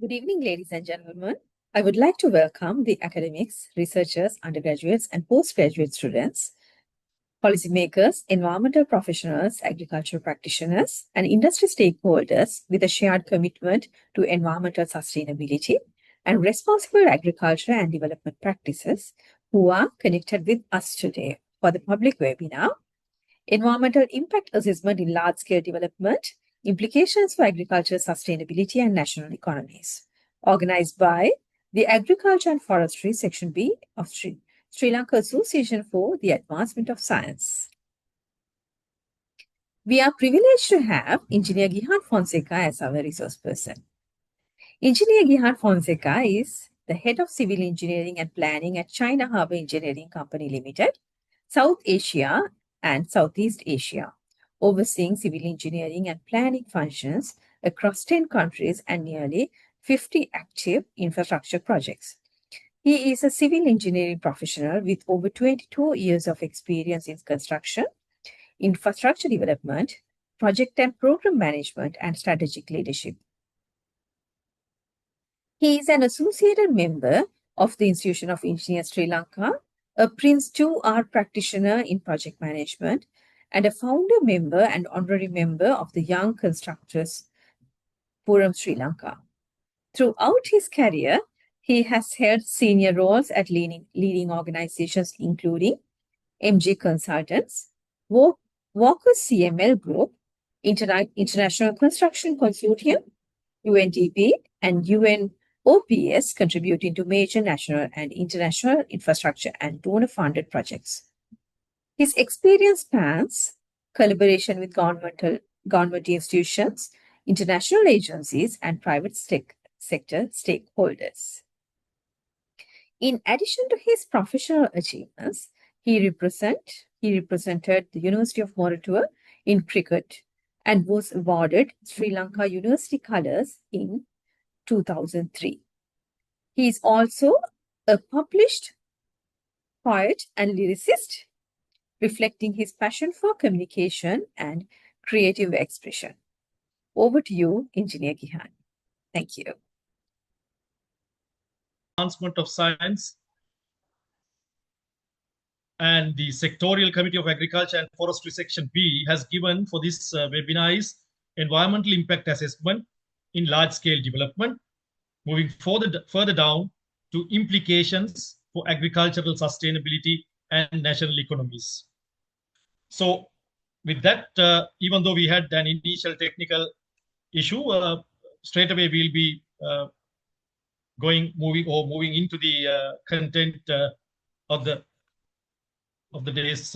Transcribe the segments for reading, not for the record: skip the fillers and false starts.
Good evening, ladies and gentlemen. I would like to welcome the academics, researchers, undergraduates, and postgraduate students, policymakers, environmental professionals, agricultural practitioners, and industry stakeholders with a shared commitment to environmental sustainability and responsible agriculture and development practices who are connected with us today for the public webinar, Environmental Impact Assessment in Large-Scale Development, Implications for Agriculture Sustainability and National Economies, organized by the Agriculture and Forestry Section B of Sri Lanka Association for the Advancement of Science. We are privileged to have Engineer Gihan Fonseka as our resource person. Engineer Gihan Fonseka is the Head of Civil Engineering and Planning at China Harbour Engineering Company Limited, South Asia and Southeast Asia, overseeing civil engineering and planning functions across 10 countries and nearly 50 active infrastructure projects. He is a civil engineering professional with over 22 years of experience in construction, infrastructure development, project and program management, and strategic leadership. He is an associated member of the Institution of Engineers Sri Lanka, a PRINCE2 Practitioner in Project Management, and a founder member and honorary member of the Young Constructors Forum Sri Lanka. Throughout his career, he has held senior roles at leading organizations including MG Consultants, Walker's CML Group, International Construction Consortium, UNDP, and UNOPS, contributing to major national and international infrastructure and donor-funded projects. His experience spans collaboration with government institutions, international agencies, and private sector stakeholders. In addition to his professional achievements, he represented the University of Moratuwa in cricket and was awarded Sri Lanka University Colours in 2003. He is also a published poet and lyricist, reflecting his passion for communication and creative expression. Over to you, Engineer Gihan. Thank you. Advancement of Science and the Sectorial Committee of Agriculture and Forestry Section B has given for this webinar is Environmental Impact Assessment in Large-Scale Development, moving further down to Implications for Agricultural Sustainability and National Economies. So with that, even though we had an initial technical issue, straight away we'll be moving into the content of the day's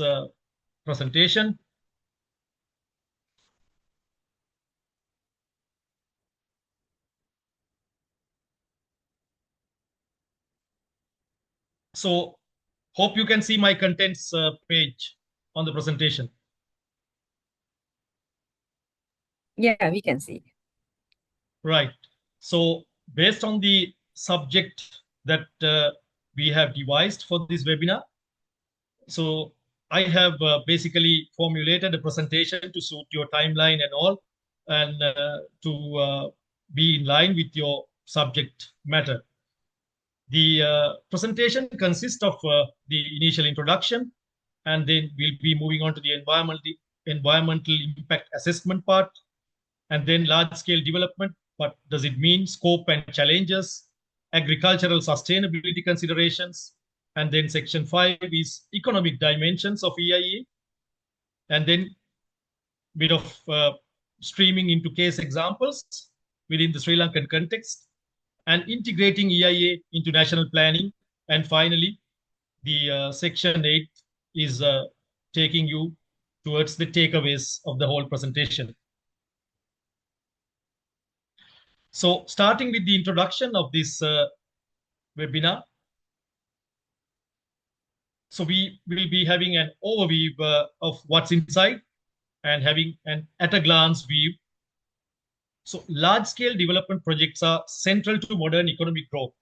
presentation. So hope you can see my contents page on the presentation. Yeah, we can see. Right. So based on the subject that we have devised for this webinar, so I have basically formulated a presentation to suit your timeline and all, and to be in line with your subject matter. The presentation consists of the initial introduction, and then we'll be moving on to the environmental impact assessment part, and then large-scale development. What does it mean? Scope and challenges, agricultural sustainability considerations, and then section 5 is economic dimensions of EIA, and then bit of streaming into case examples within the Sri Lankan context, and integrating EIA into national planning. And finally, the section 8 is taking you towards the takeaways of the whole presentation. So starting with the introduction of this webinar. So we will be having an overview of what's inside and having an at-a-glance view. So large-scale development projects are central to modern economic growth,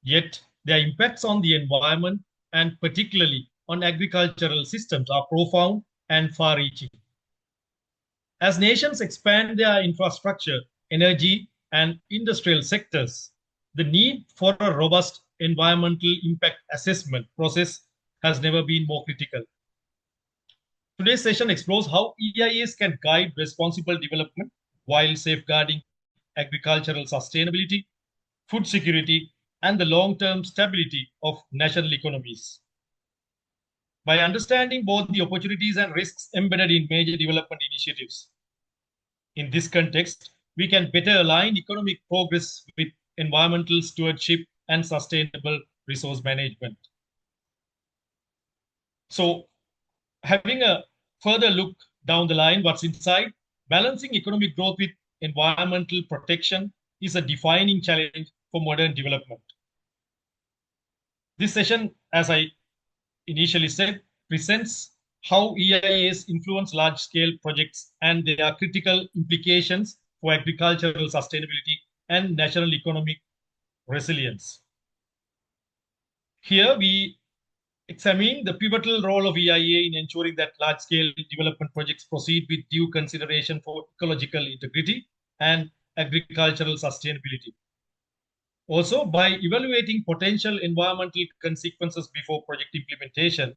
yet their impacts on the environment and particularly on agricultural systems are profound and far-reaching. As nations expand their infrastructure, energy, and industrial sectors, the need for a robust environmental impact assessment process has never been more critical. Today's session explores how EIAs can guide responsible development while safeguarding agricultural sustainability, food security, and the long-term stability of national economies. By understanding both the opportunities and risks embedded in major development initiatives. In this context, we can better align economic progress with environmental stewardship and sustainable resource management. So, having a further look down the line, what's inside, balancing economic growth with environmental protection is a defining challenge for modern development. This session, as I initially said, presents how EIAs influence large-scale projects and their critical implications for agricultural sustainability and national economic resilience. Here we examine the pivotal role of EIA in ensuring that large-scale development projects proceed with due consideration for ecological integrity and agricultural sustainability. Also, by evaluating potential environmental consequences before project implementation,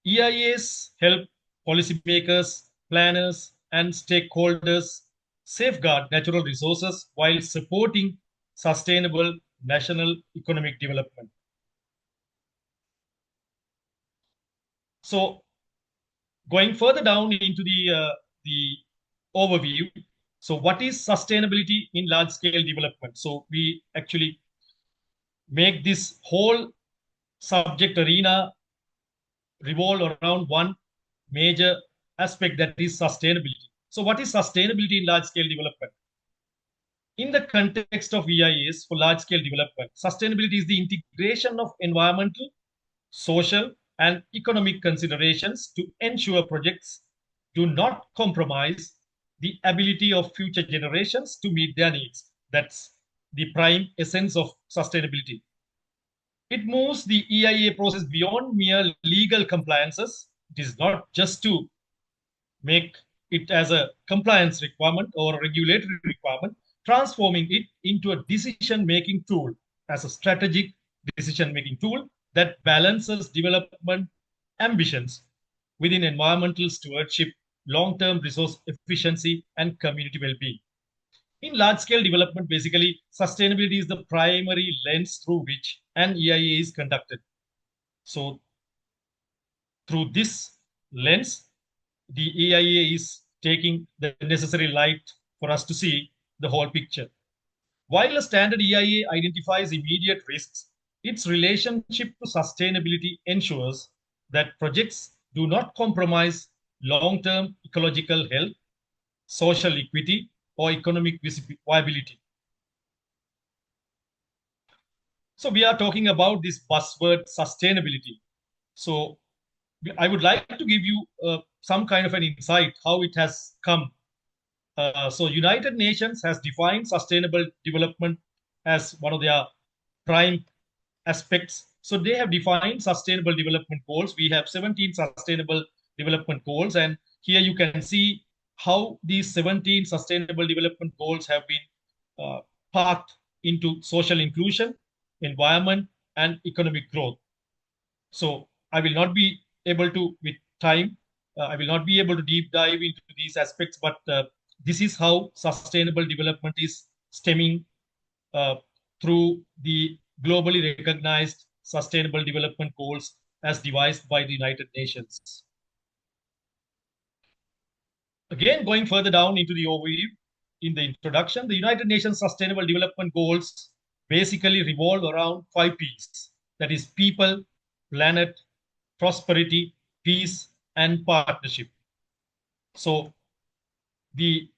EIAs help policymakers, planners, and stakeholders safeguard natural resources while supporting sustainable national economic development. So, going further down into the overview, so what is sustainability in large-scale development? So we actually make this whole subject arena revolve around one major aspect, that is sustainability. So what is sustainability in large-scale development? In the context of EIAs for large-scale development, sustainability is the integration of environmental, social, and economic considerations to ensure projects do not compromise the ability of future generations to meet their needs. That's the prime essence of sustainability. It moves the EIA process beyond mere legal compliances. It is not just to make it as a compliance requirement or a regulatory requirement, transforming it into a decision-making tool, as a strategic decision-making tool that balances development ambitions within environmental stewardship, long-term resource efficiency, and community well-being. In large-scale development, basically, sustainability is the primary lens through which an EIA is conducted. So, through this lens, the EIA is taking the necessary light for us to see the whole picture. While a standard EIA identifies immediate risks, its relationship to sustainability ensures that projects do not compromise long-term ecological health, social equity, or economic viability. So we are talking about this buzzword sustainability. So I would like to give you some kind of an insight how it has come. So United Nations has defined sustainable development as one of their prime aspects. So they have defined sustainable development goals. We have 17 sustainable development goals, and here you can see how these 17 sustainable development goals have been packed into social inclusion, environment, and economic growth. So I will not be able to, with time, I will not be able to deep dive into these aspects, but this is how sustainable development is stemming through the globally recognized sustainable development goals as devised by the United Nations. Again, going further down into the overview, in the introduction, the United Nations Sustainable Development Goals basically revolve around 5 Ps. That is people, planet, prosperity, peace, and partnership. So the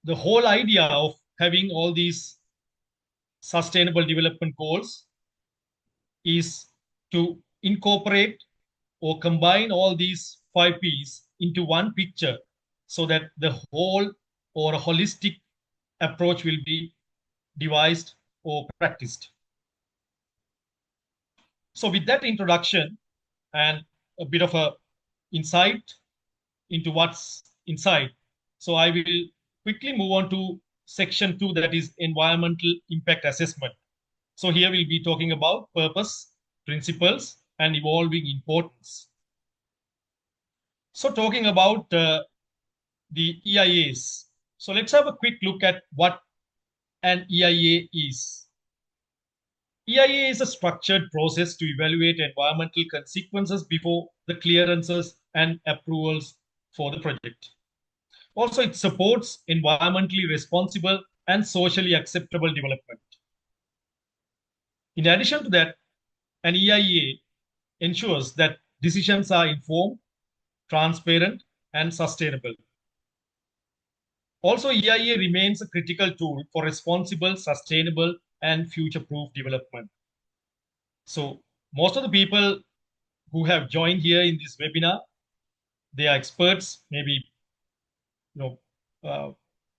whole idea of having all these sustainable development goals is to incorporate or combine all these 5 Ps into one picture so that the whole or a holistic approach will be devised or practiced. So with that introduction and a bit of a insight into what's inside, so I will quickly move on to section 2, that is environmental impact assessment. So here we'll be talking about purpose, principles, and evolving importance. So talking about the EIAs. So let's have a quick look at what an EIA is. EIA is a structured process to evaluate environmental consequences before the clearances and approvals for the project. Also, it supports environmentally responsible and socially acceptable development. In addition to that, an EIA ensures that decisions are informed, transparent, and sustainable. Also, EIA remains a critical tool for responsible, sustainable, and future-proof development. So most of the people who have joined here in this webinar, they are experts, maybe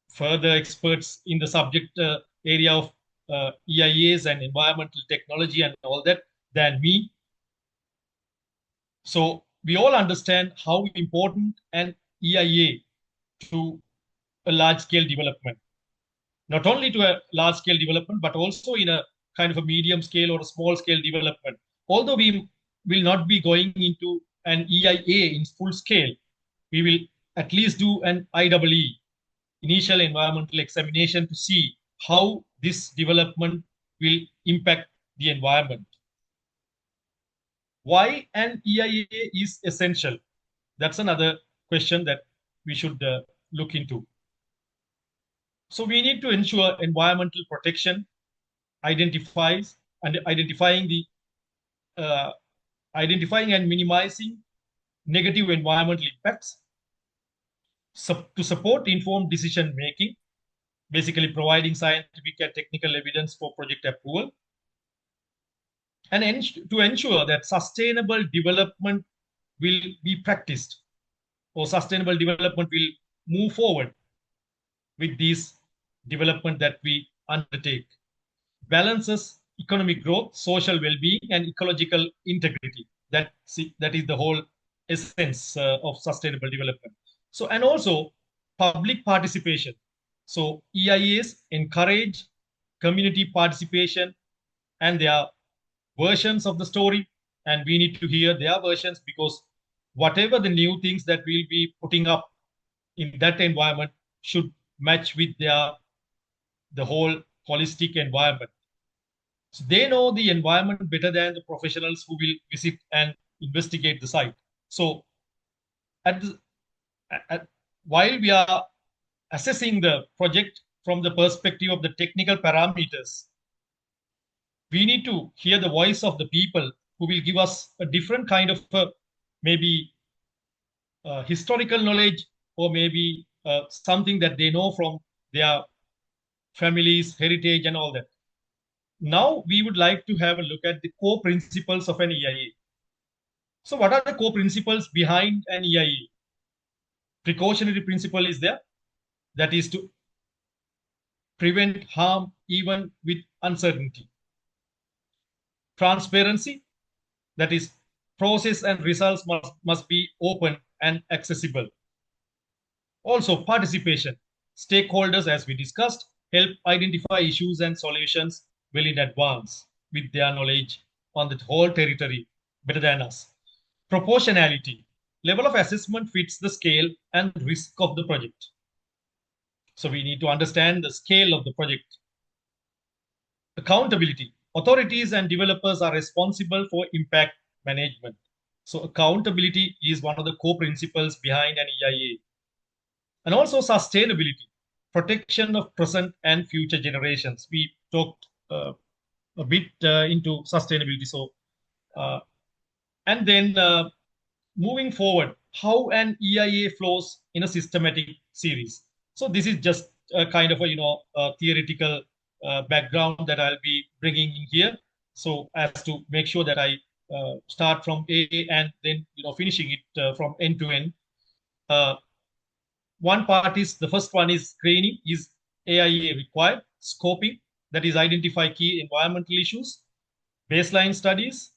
further experts in the subject area of EIAs and environmental technology and all that than me. So we all understand how important an EIA to a large-scale development, not only to a large-scale development, but also in a kind of a medium-scale or a small-scale development. Although we will not be going into an EIA in full scale, we will at least do an IEE, initial environmental examination, to see how this development will impact the environment. Why an EIA is essential? That's another question that we should look into. So we need to ensure environmental protection, identifying and minimizing negative environmental impacts, to support informed decision making, basically providing scientific and technical evidence for project approval, and to ensure that sustainable development will be practiced, or sustainable development will move forward with these development that we undertake. Balances economic growth, social well-being, and ecological integrity. That is the whole essence of sustainable development. So, and also public participation. So EIAs encourage community participation and their versions of the story, and we need to hear their versions, because whatever the new things that we'll be putting up in that environment should match with the whole holistic environment. So they know the environment better than the professionals who will visit and investigate the site. So while we are assessing the project from the perspective of the technical parameters, we need to hear the voice of the people who will give us a different kind of maybe historical knowledge, or maybe something that they know from their families, heritage, and all that. Now we would like to have a look at the core principles of an EIA. So what are the core principles behind an EIA? Precautionary principle is there, that is to prevent harm even with uncertainty. Transparency, that is process and results must be open and accessible. Also participation. Stakeholders, as we discussed, help identify issues and solutions well in advance with their knowledge on the whole territory better than us. Proportionality. Level of assessment fits the scale and risk of the project. So we need to understand the scale of the project. Accountability. Authorities and developers are responsible for impact management. So accountability is one of the core principles behind an EIA. And also sustainability, protection of present and future generations. We talked a bit into sustainability. So, and then moving forward, how an EIA flows in a systematic series. So this is just a kind of a theoretical background that I'll be bringing in here. So as to make sure that I start from A and then finishing it from end to end. One part is, the first one is screening. Is AIA required? Scoping, that is identify key environmental issues. Baseline studies,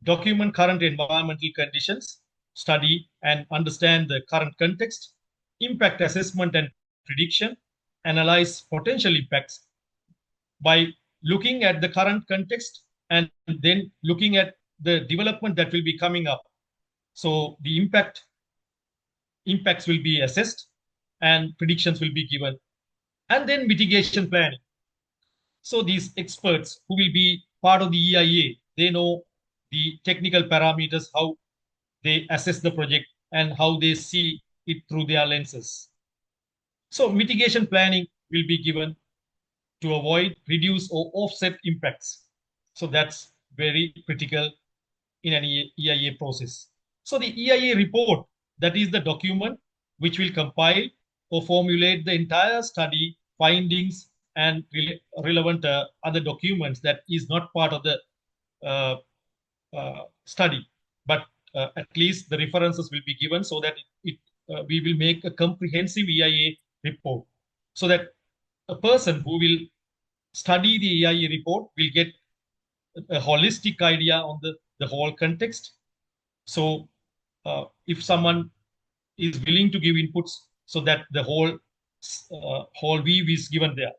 document current environmental conditions, study and understand the current context. Impact assessment and prediction, analyze potential impacts by looking at the current context and then looking at the development that will be coming up. So the impacts will be assessed and predictions will be given, and then mitigation planning. So these experts who will be part of the EIA, they know the technical parameters, how they assess the project and how they see it through their lenses. So mitigation planning will be given to avoid, reduce, or offset impacts. So that's very critical in an EIA process. So the EIA report, that is the document which will compile or formulate the entire study findings and relevant other documents that is not part of the uh, study, but at least the references will be given so that we will make a comprehensive EIA report, so that a person who will study the EIA report will get a holistic idea on the whole context. So if someone is willing to give inputs, so that the whole view is given there.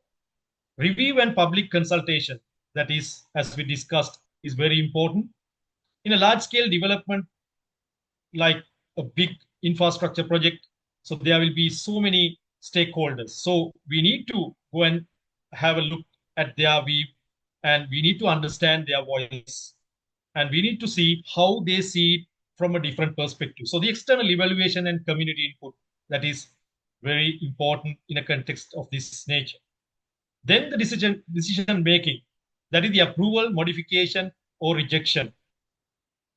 Review and public consultation, that is, as we discussed, is very important. In a large scale development, like a big infrastructure project, so there will be so many stakeholders. So we need to go and have a look at their view, and we need to understand their voice, and we need to see how they see it from a different perspective. So the external evaluation and community input, that is very important in a context of this nature. Then the decision making, that is the approval, modification, or rejection.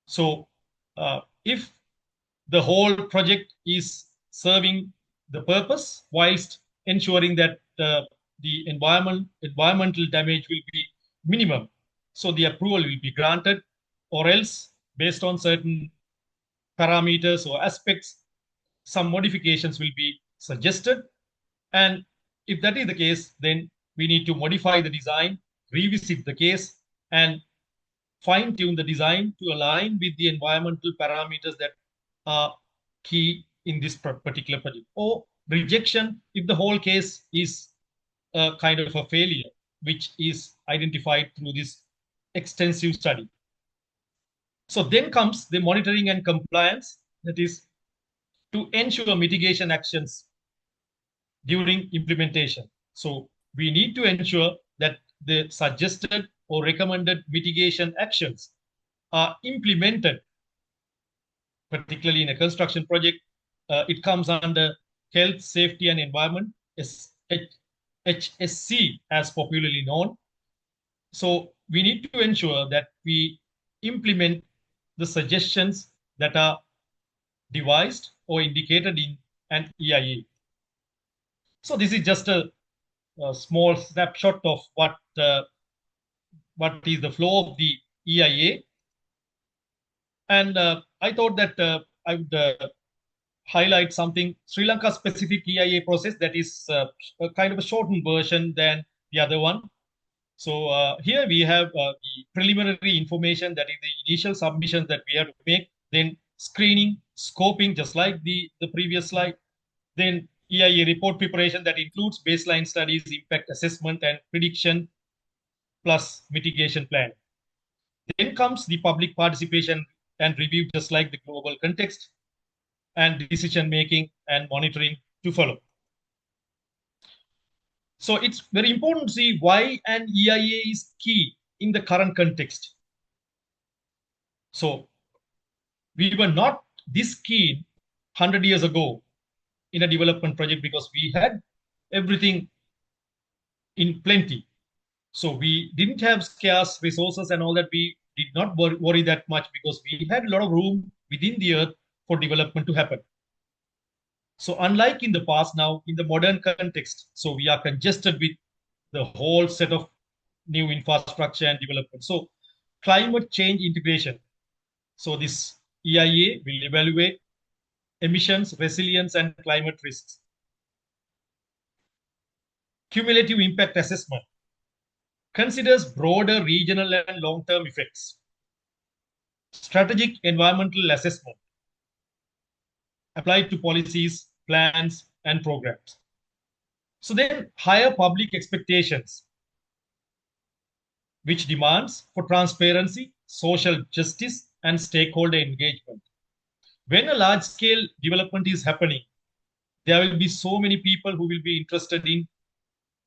So if the whole project is serving the purpose whilst ensuring that the environmental damage will be minimum, so the approval will be granted, or else based on certain parameters or aspects, some modifications will be suggested. And if that is the case, then we need to modify the design, revisit the case, and fine tune the design to align with the environmental parameters that are key in this particular project. Or rejection if the whole case is a kind of a failure, which is identified through this extensive study. So then comes the monitoring and compliance, that is to ensure mitigation actions during implementation. So we need to ensure that the suggested or recommended mitigation actions are implemented, particularly in a construction project. It comes under health, safety, and environment, HSC as popularly known. So we need to ensure that we implement the suggestions that are devised or indicated in an EIA. So this is just a small snapshot of what is the flow of the EIA. And I thought that I would highlight something Sri Lanka specific EIA process that is a kind of a shortened version than the other one. So here we have the preliminary information, that is the initial submissions that we have to make, then screening, scoping, just like the previous slide, then EIA report preparation that includes baseline studies, impact assessment, and prediction, plus mitigation plan. Then comes the public participation and review, just like the global context, and decision making and monitoring to follow. So it's very important to see why an EIA is key in the current context. So we were not this keen 100 years ago in a development project because we had everything in plenty. So we didn't have scarce resources and all that. We did not worry that much because we had a lot of room within the earth for development to happen. So unlike in the past, now in the modern context, so we are congested with the whole set of new infrastructure and development. So climate change integration. So this EIA will evaluate emissions, resilience, and climate risks. Cumulative impact assessment considers broader regional and long-term effects. Strategic environmental assessment applied to policies, plans, and programs. So then higher public expectations, which demands for transparency, social justice, and stakeholder engagement. When a large scale development is happening, there will be so many people who will be interested in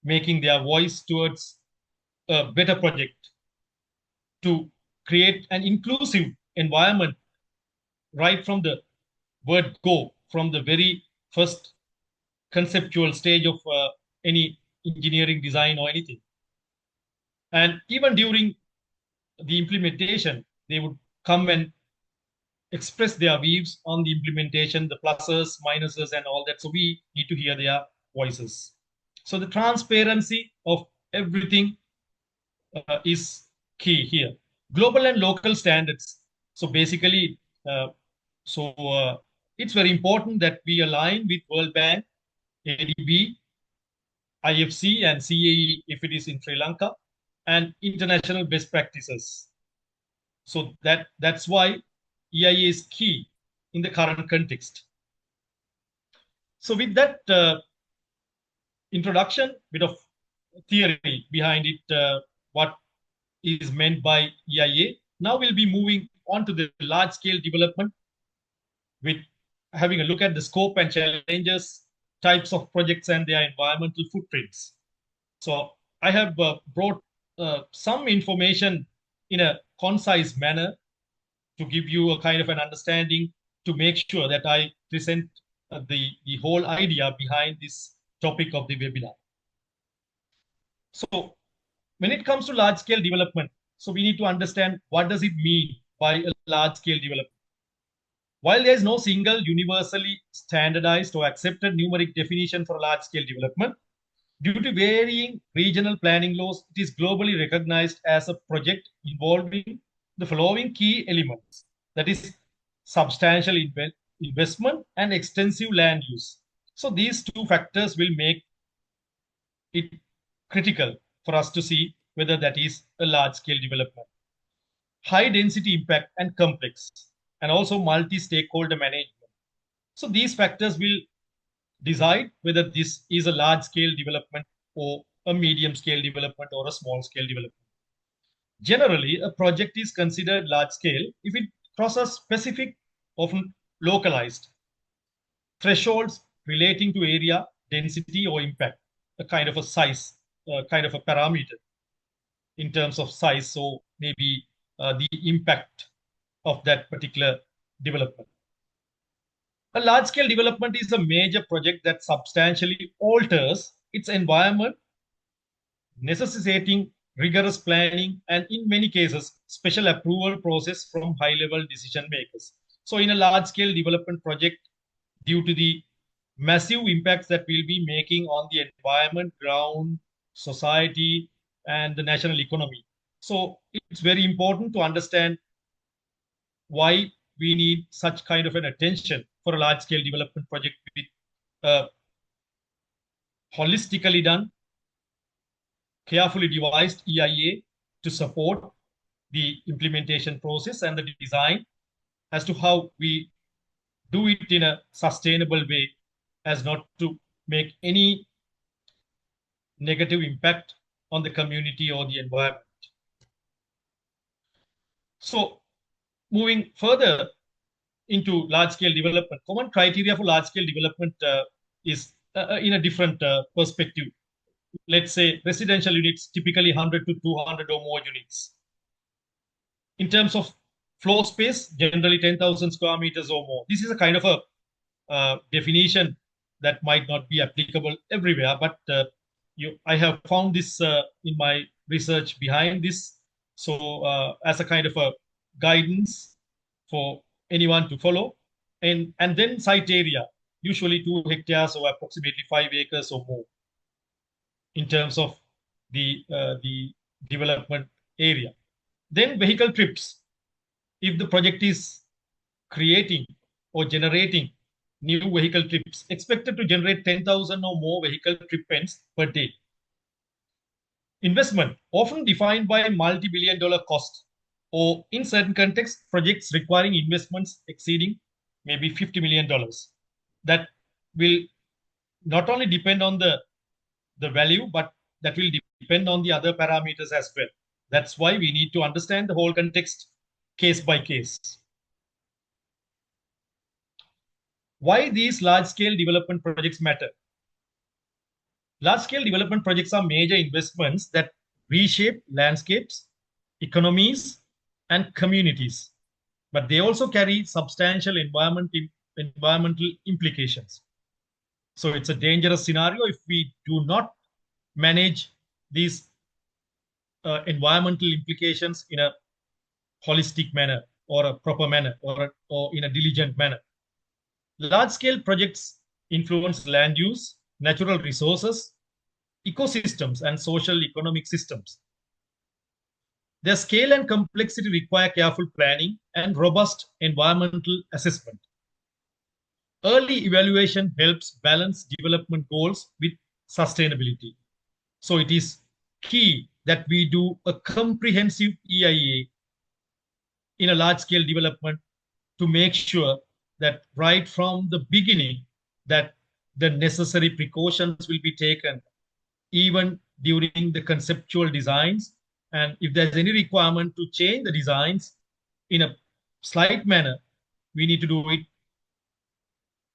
making their voice towards a better project to create an inclusive environment right from the word go, from the very first conceptual stage of any engineering design or anything. And even during the implementation, they would come and express their views on the implementation, the pluses, minuses, and all that. So we need to hear their voices. So the transparency of everything is key here. Global and local standards. So basically, uh, it's very important that we align with World Bank, ADB, IFC, and CAE if it is in Sri Lanka, and international best practices. So that's why EIA is key in the current context. So with that introduction, bit of theory behind it, what is meant by EIA. Now we'll be moving on to the large scale development with having a look at the scope and challenges, types of projects and their environmental footprints. So I have brought some information in a concise manner to give you a kind of an understanding to make sure that I present the whole idea behind this topic of the webinar. So when it comes to large scale development, so we need to understand what does it mean by a large scale development. While there is no single universally standardized or accepted numeric definition for large scale development, due to varying regional planning laws, it is globally recognized as a project involving the following key elements. That is substantial investment and extensive land use. So these two factors will make it critical for us to see whether that is a large scale development. High density impact and complex, and also multi-stakeholder management. So these factors will decide whether this is a large scale development or a medium scale development or a small scale development. Generally, a project is considered large scale if it crosses specific, often localized thresholds relating to area, density, or impact, a kind of a size, kind of a parameter in terms of size. So maybe the impact of that particular development. A large scale development is a major project that substantially alters its environment, necessitating rigorous planning and, in many cases, special approval process from high level decision makers. So, in a large scale development project, due to the massive impacts that we'll be making on the environment, ground, society, and the national economy. So, it's very important to understand why we need such kind of an attention for a large scale development project with holistically done, carefully devised EIA to support the implementation process and the design as to how we do it in a sustainable way as not to make any negative impact on the community or the environment. So moving further into large scale development, common criteria for large scale development is in a different perspective. Let's say residential units, typically 100 to 200 or more units. In terms of floor space, generally 10,000 square meters or more. This is a kind of a definition that might not be applicable everywhere, but I have found this in my research behind this. So as a kind of a guidance for anyone to follow. And then site area, usually 2 hectares or approximately 5 acres or more in terms of the development area. Then vehicle trips. If the project is creating or generating new vehicle trips, expected to generate 10,000 or more vehicle trip ends per day. Investment, often defined by a multi-billion dollar cost, or in certain contexts, projects requiring investments exceeding maybe $50 million. That will not only depend on the the value, but that will depend on the other parameters as well. That's why we need to understand the whole context case by case. Why these large-scale development projects matter? Large-scale development projects are major investments that reshape landscapes, economies, and communities. But they also carry substantial environmental implications. So it's a dangerous scenario if we do not manage these environmental implications in a holistic manner or a proper manner or in a diligent manner. Large-scale projects influence land use, natural resources, ecosystems, and social economic systems. Their scale and complexity require careful planning and robust environmental assessment. Early evaluation helps balance development goals with sustainability. So it is key that we do a comprehensive EIA in a large-scale development to make sure that right from the beginning that the necessary precautions will be taken even during the conceptual designs, and if there's any requirement to change the designs in a slight manner, we need to do it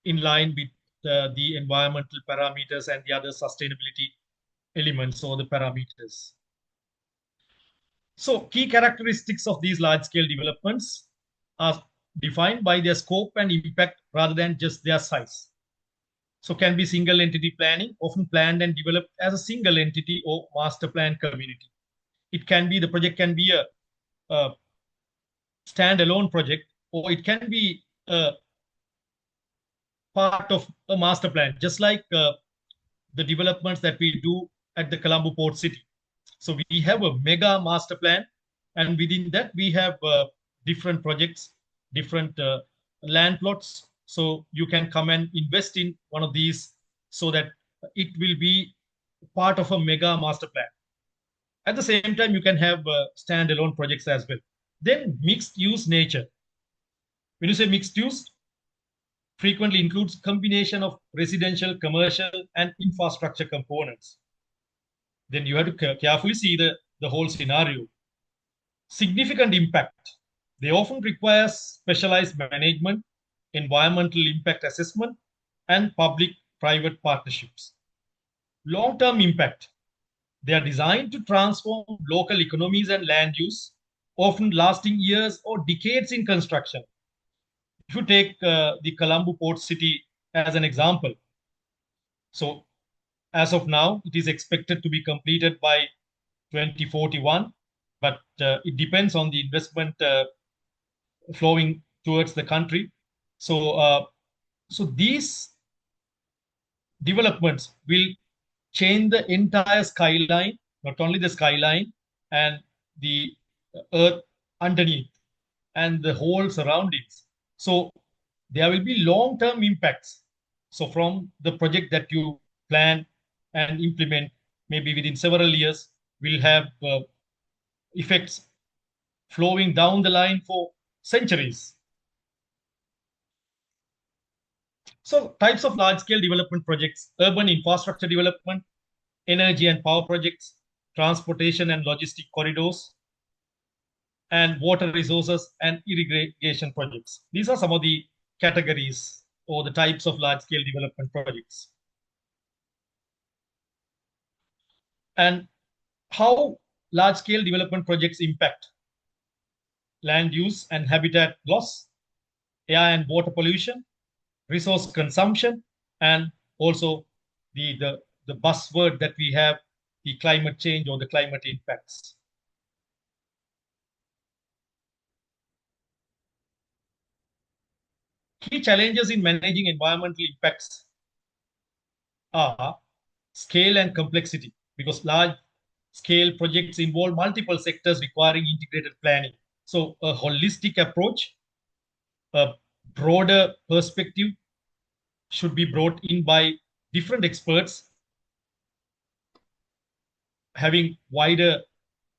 in line with the environmental parameters and the other sustainability elements or the parameters. So key characteristics of these large-scale developments are defined by their scope and impact rather than just their size. So can be single entity planning, often planned and developed as a single entity or master plan community. It can be, the project can be a standalone project, or it can be a part of a master plan, just like the developments that we do at the Colombo Port City. So we have a mega master plan, and within that we have different projects, different land plots. So you can come and invest in one of these so that it will be part of a mega master plan. At the same time, you can have standalone projects as well. Then mixed use nature. When you say mixed use, frequently includes combination of residential, commercial, and infrastructure components. Then you have to carefully see the whole scenario. Significant impact. They often require specialized management, environmental impact assessment, and public-private partnerships. Long-term impact. They are designed to transform local economies and land use, often lasting years or decades in construction. If you take the Colombo Port City as an example, so as of now, it is expected to be completed by 2041, but it depends on the investment flowing towards the country. So these developments will change the entire skyline, not only the skyline and the earth underneath and the whole surroundings. So there will be long-term impacts. So from the project that you plan and implement, maybe within several years, will have effects flowing down the line for centuries. So types of large-scale development projects: urban infrastructure development, energy and power projects, transportation and logistic corridors, and water resources and irrigation projects. These are some of the categories or the types of large-scale development projects. And how large-scale development projects impact land use and habitat loss, air and water pollution, resource consumption, and also the buzzword that we have, the climate change or the climate impacts. Key challenges in managing environmental impacts are scale and complexity, because large scale projects involve multiple sectors requiring integrated planning. So a holistic approach, a broader perspective should be brought in by different experts having wider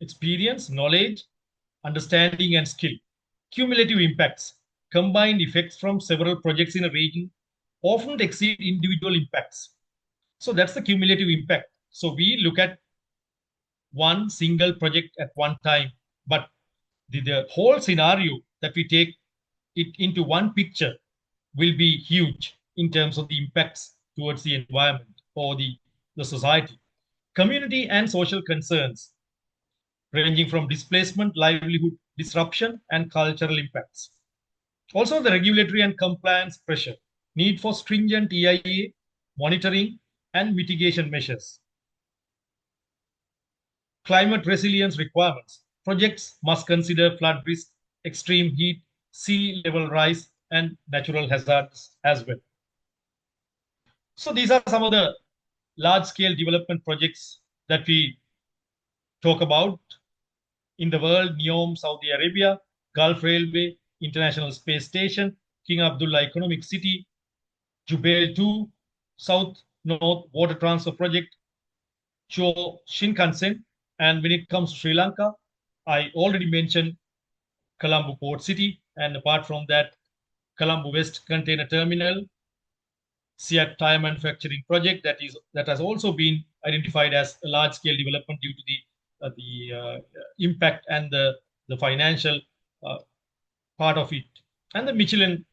experience, knowledge, understanding, and skill. Cumulative impacts. Combined effects from several projects in a region often exceed individual impacts. So that's the cumulative impact. So we look at one single project at one time, but the whole scenario that we take it into one picture will be huge in terms of the impacts towards the environment or the society. Community and social concerns ranging from displacement, livelihood disruption, and cultural impacts. Also, the regulatory and compliance pressure, need for stringent EIA monitoring and mitigation measures. Climate resilience requirements. Projects must consider flood risk, extreme heat, sea level rise, and natural hazards as well. So these are some of the large scale development projects that we talk about in the world: NEOM, Saudi Arabia, Gulf Railway, International Space Station, King Abdullah Economic City, Jubail 2, South North Water Transfer Project, Cho Shinkansen. And when it comes to Sri Lanka, I already mentioned Colombo Port City. And apart from that, Colombo West Container Terminal, CHEC Tire Manufacturing Project that has also been identified as a large-scale development due to the impact and the financial part of it, and the Michelin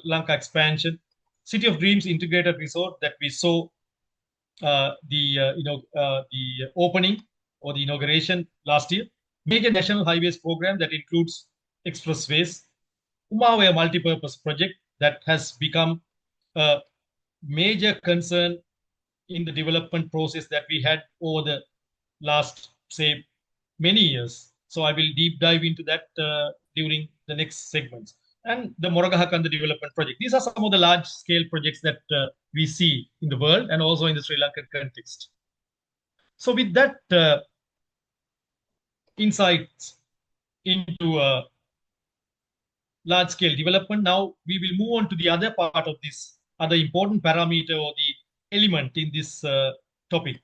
Lanka expansion, City of Dreams Integrated Resort that we saw the opening or the inauguration last year, major national highways program that includes expressways, Umawaya multipurpose project that has become a major concern in the development process that we had over the last, say, many years. So I will deep dive into that during the next segments. And the Moragahakanda development project. These are some of the large scale projects that we see in the world and also in the Sri Lankan context. So with that insights into large scale development, now we will move on to the other part of this other important parameter or the element in this topic,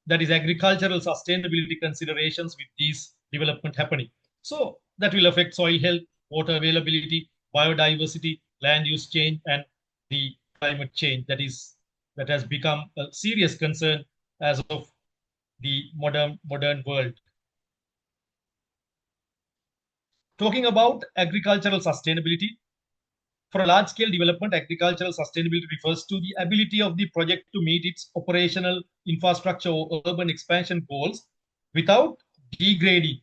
that is agricultural sustainability considerations with these development happening. So that will affect soil health, water availability, biodiversity, land use change, and the climate change that has become a serious concern as of the modern world. Talking about agricultural sustainability, for a large-scale development, agricultural sustainability refers to the ability of the project to meet its operational infrastructure or urban expansion goals without degrading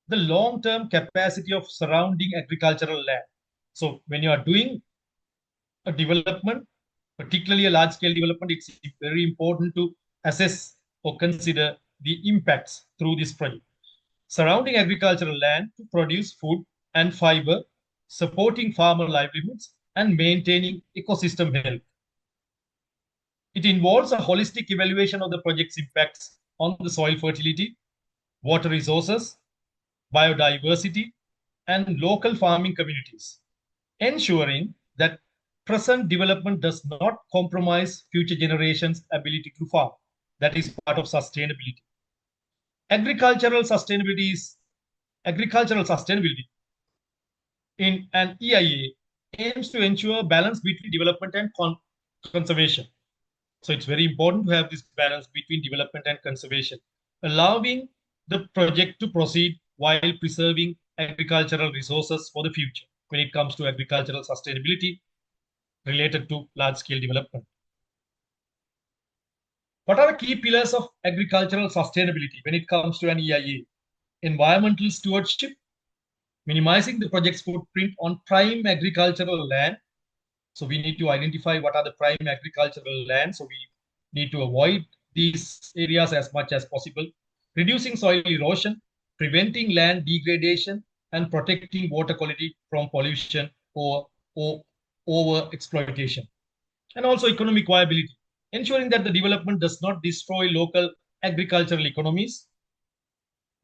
the long-term capacity of surrounding agricultural land. So when you are doing a development, particularly a large-scale development, it's very important to assess or consider the impacts through this project. Surrounding agricultural land to produce food and fiber, supporting farmer livelihoods, and maintaining ecosystem health. It involves a holistic evaluation of the project's impacts on the soil fertility, water resources, biodiversity, and local farming communities, ensuring that present development does not compromise future generations' ability to farm. That is part of sustainability. Agricultural sustainability in an EIA aims to ensure balance between development and conservation. So it's very important to have this balance between development and conservation, allowing the project to proceed while preserving agricultural resources for the future when it comes to agricultural sustainability related to large-scale development. What are the key pillars of agricultural sustainability when it comes to an EIA? Environmental stewardship, minimizing the project's footprint on prime agricultural land. So we need to identify what are the prime agricultural land. So we need to avoid these areas as much as possible. Reducing soil erosion, preventing land degradation, and protecting water quality from pollution or over exploitation. And also economic viability, ensuring that the development does not destroy local agricultural economies,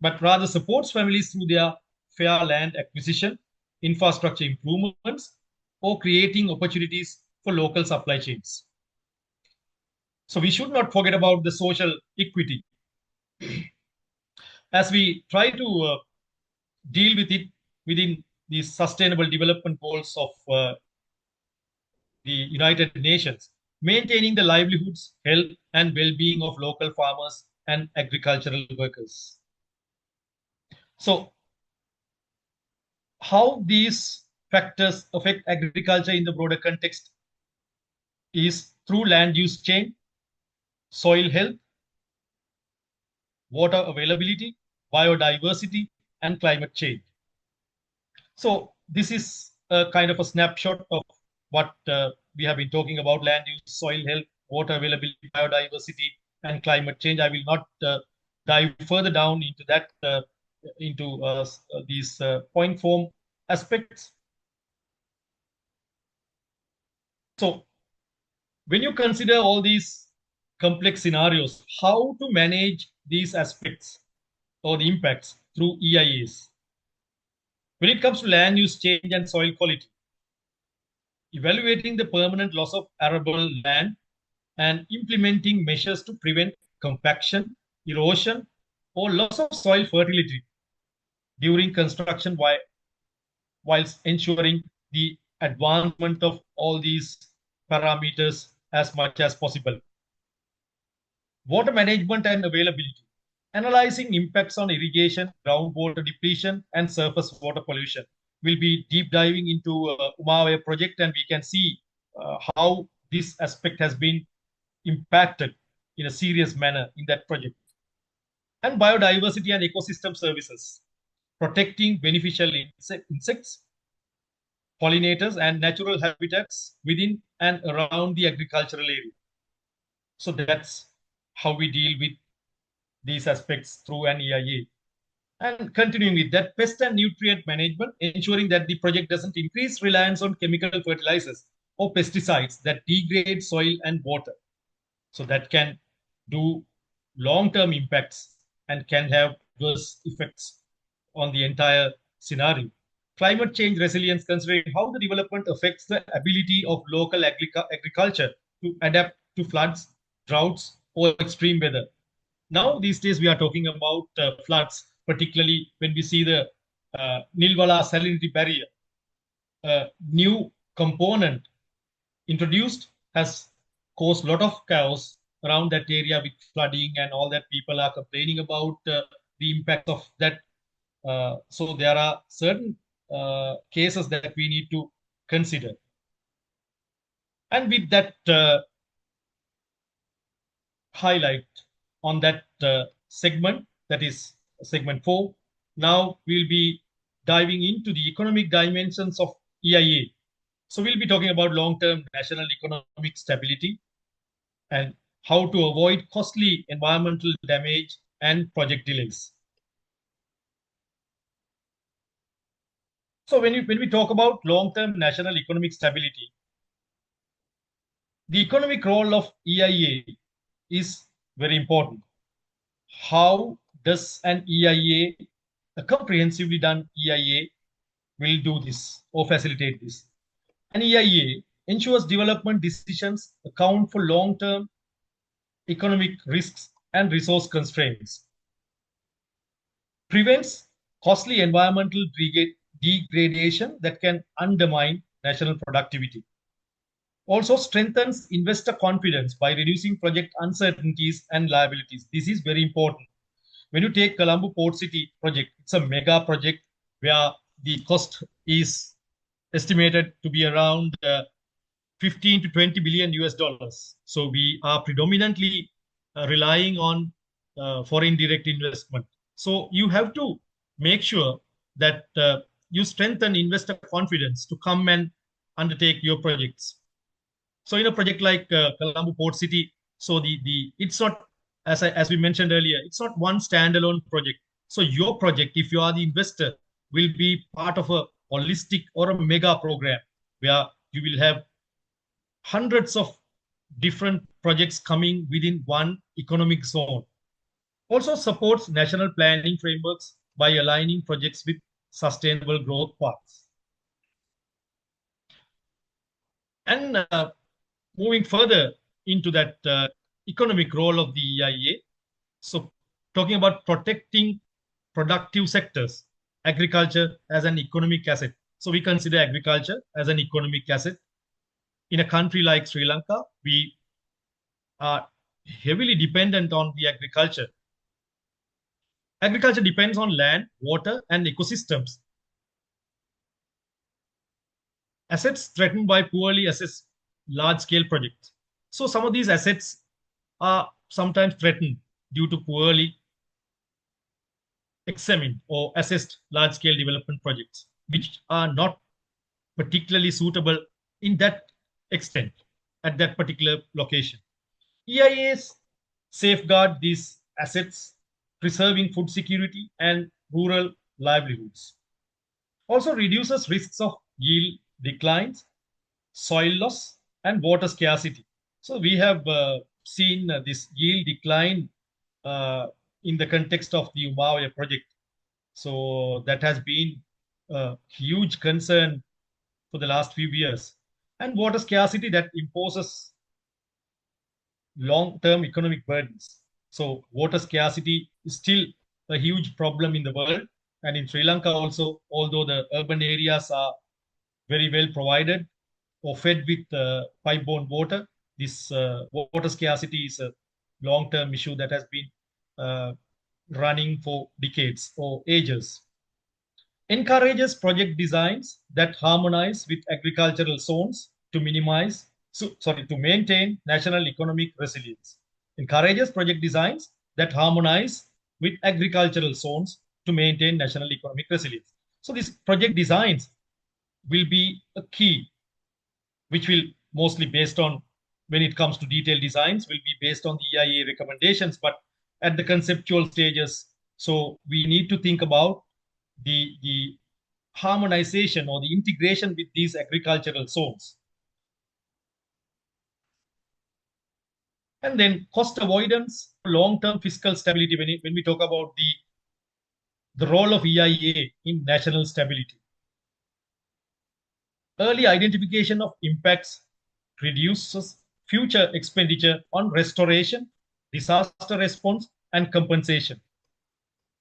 but rather supports families through their fair land acquisition, infrastructure improvements, or creating opportunities for local supply chains. So we should not forget about the social equity. As we try to deal with it within the sustainable development goals of the United Nations, maintaining the livelihoods, health, and well-being of local farmers and agricultural workers. So, how these factors affect agriculture in the broader context is through land use change, soil health, water availability, biodiversity, and climate change. So this is a kind of a snapshot of what we have been talking about: land use, soil health, water availability, biodiversity, and climate change. I will not dive further down into that, into these point form aspects. So when you consider all these complex scenarios, how to manage these aspects or the impacts through EIAs? When it comes to land use change and soil quality, evaluating the permanent loss of arable land and implementing measures to prevent compaction, erosion, or loss of soil fertility during construction whilst ensuring the advancement of all these parameters as much as possible. Water management and availability, analyzing impacts on irrigation, groundwater depletion, and surface water pollution. We'll be deep diving into Umawe project, and we can see how this aspect has been impacted in a serious manner in that project. And biodiversity and ecosystem services, protecting beneficial insects, pollinators, and natural habitats within and around the agricultural area. So that's how we deal with these aspects through an EIA. And continuing with that, pest and nutrient management, ensuring that the project doesn't increase reliance on chemical fertilizers or pesticides that degrade soil and water. So that can do long-term impacts and can have adverse effects on the entire scenario. Climate change resilience, considering how the development affects the ability of local agriculture to adapt to floods, droughts, or extreme weather. Now, these days, we are talking about floods, particularly when we see the Nilwala salinity barrier. A new component introduced has caused a lot of chaos around that area with flooding and all that. People are complaining about the impact of that. So there are certain cases that we need to consider. And with that highlight on that segment, that is segment 4. Now we'll be diving into the economic dimensions of EIA. So we'll be talking about long-term national economic stability and how to avoid costly environmental damage and project delays. So when we talk about long-term national economic stability, the economic role of EIA is very important. How does an EIA, a comprehensively done EIA, will do this or facilitate this? An EIA ensures development decisions account for long-term economic risks and resource constraints, prevents costly environmental degradation that can undermine national productivity, also strengthens investor confidence by reducing project uncertainties and liabilities. This is very important. When you take Colombo Port City project, it's a mega project where the cost is estimated to be around 15 to 20 billion US dollars. So we are predominantly relying on foreign direct investment. So you have to make sure that you strengthen investor confidence to come and undertake your projects. So in a project like Colombo Port City, so the it's not, as we mentioned earlier, it's not one standalone project. So your project, if you are the investor, will be part of a holistic or a mega program where you will have hundreds of different projects coming within one economic zone. Also supports national planning frameworks by aligning projects with sustainable growth paths. And moving further into that economic role of the EIA, so talking about protecting productive sectors, agriculture as an economic asset. So we consider agriculture as an economic asset. in a country like Sri Lanka, we are heavily dependent on the agriculture. Agriculture depends on land, water, and ecosystems. Assets threatened by poorly assessed large scale projects. So, some of these assets are sometimes threatened due to poorly examined or assessed large scale development projects, which are not particularly suitable in that extent at that particular location. EIAs safeguard these assets, preserving food security and rural livelihoods. Also reduces risks of yield declines, soil loss, and water scarcity. So we have seen this yield decline uh, in the context of the Umawa project. So that has been a huge concern for the last few years. And water scarcity that imposes long-term economic burdens. So water scarcity is still a huge problem in the world. And in Sri Lanka also, although the urban areas are very well provided or fed with pipe-borne water, this water scarcity is a long-term issue that has been uh, running for decades or ages. Encourages project designs that harmonize with agricultural zones to to maintain national economic resilience. Encourages project designs that harmonize with agricultural zones to maintain national economic resilience. So these project designs will be a key, which will mostly based on, when it comes to detailed designs, will be based on the EIA recommendations, but at the conceptual stages. So we need to think about the harmonization or the integration with these agricultural zones. And then cost avoidance, long-term fiscal stability, when we talk about the role of EIA in national stability. Early identification of impacts reduces future expenditure on restoration, disaster response, and compensation.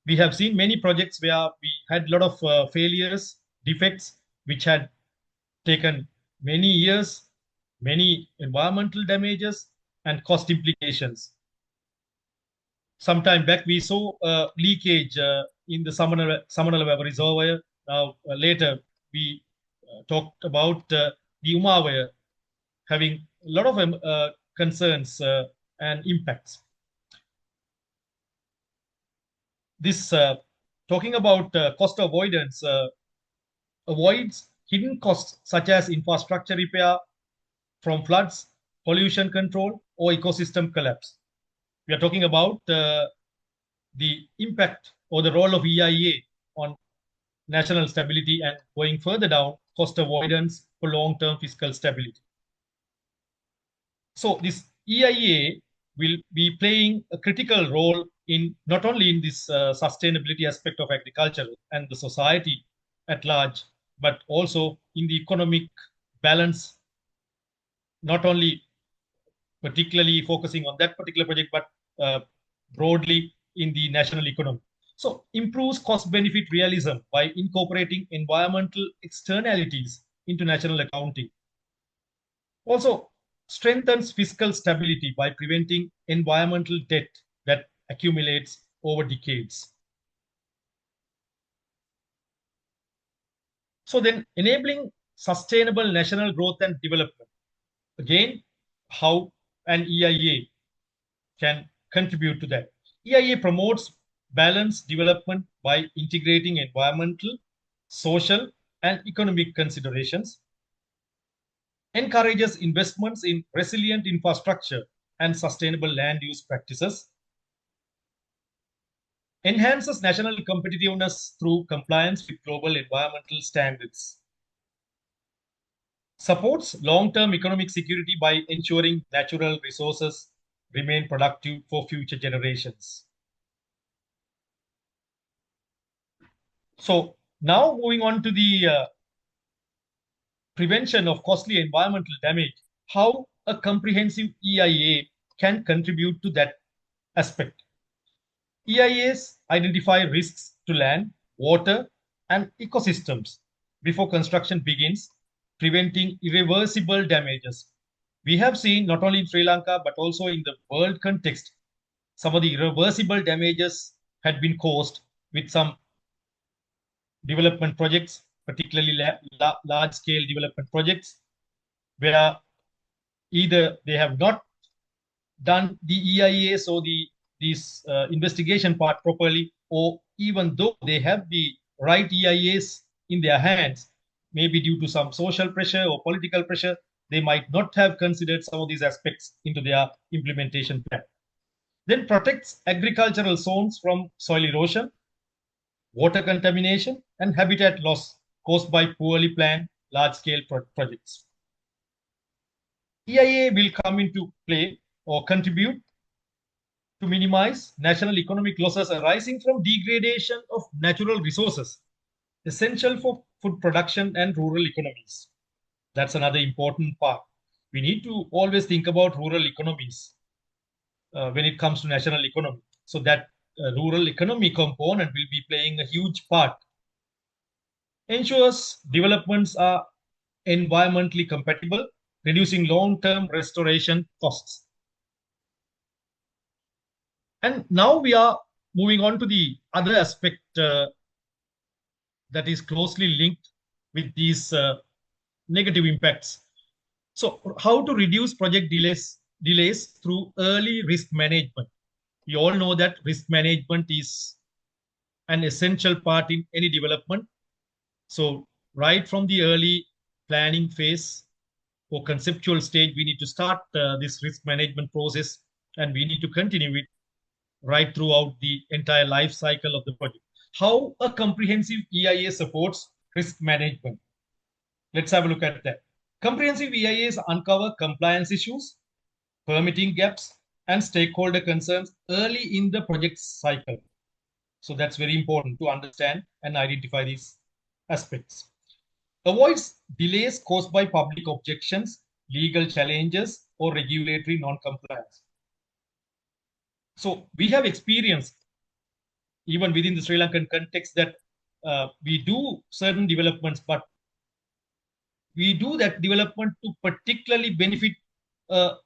We have seen many projects where we had a lot of failures, defects, which had taken many years, many environmental damages, and cost implications. Some time back, we saw leakage in the Samanala Reservoir. Now, later, we talked about the Umawa having a lot of concerns and impacts. This talking about cost avoidance avoids hidden costs such as infrastructure repair from floods, pollution control, or ecosystem collapse. We are talking about the impact or the role of EIA on national stability and going further down, cost avoidance for long-term fiscal stability. So this EIA will be playing a critical role in not only in this sustainability aspect of agriculture and the society at large, but also in the economic balance, not only particularly focusing on that particular project, but broadly in the national economy. So improves cost benefit realism by incorporating environmental externalities into national accounting. Also strengthens fiscal stability by preventing environmental debt that accumulates over decades. So then enabling sustainable national growth and development. Again, how an EIA can contribute to that. EIA promotes balanced development by integrating environmental, social, and economic considerations, encourages investments in resilient infrastructure and sustainable land use practices, enhances national competitiveness through compliance with global environmental standards, supports long-term economic security by ensuring natural resources remain productive for future generations. So now moving on to the prevention of costly environmental damage, how a comprehensive EIA can contribute to that aspect. EIAs identify risks to land, water, and ecosystems before construction begins preventing irreversible damages. We have seen not only in Sri Lanka but also in the world context, some of the irreversible damages had been caused with some development projects, particularly large scale development projects, where either they have not done the EIAs or this investigation part properly, or even though they have the right EIAs in their hands, maybe due to some social pressure or political pressure, they might not have considered some of these aspects into their implementation plan. Then protects agricultural zones from soil erosion, water contamination, and habitat loss caused by poorly planned large-scale projects. EIA will come into play or contribute to minimize national economic losses arising from degradation of natural resources, essential for food production and rural economies. That's another important part. We need to always think about rural economies when it comes to national economy. So that rural economy component will be playing a huge part. Ensures developments are environmentally compatible, reducing long-term restoration costs. And now we are moving on to the other aspect that is closely linked with these negative impacts. So, how to reduce project delays through early risk management. We all know that risk management is an essential part in any development. So, right from the early planning phase or conceptual stage, we need to start this risk management process, and we need to continue it right throughout the entire life cycle of the project. How a comprehensive EIA supports risk management. Let's have a look at that. Comprehensive EIAs uncover compliance issues, permitting gaps, and stakeholder concerns early in the project cycle. So that's very important to understand and identify these aspects. Avoids delays caused by public objections, legal challenges, or regulatory non-compliance. So we have experienced, even within the Sri Lankan context, that we do certain developments, but we do that development to particularly benefit a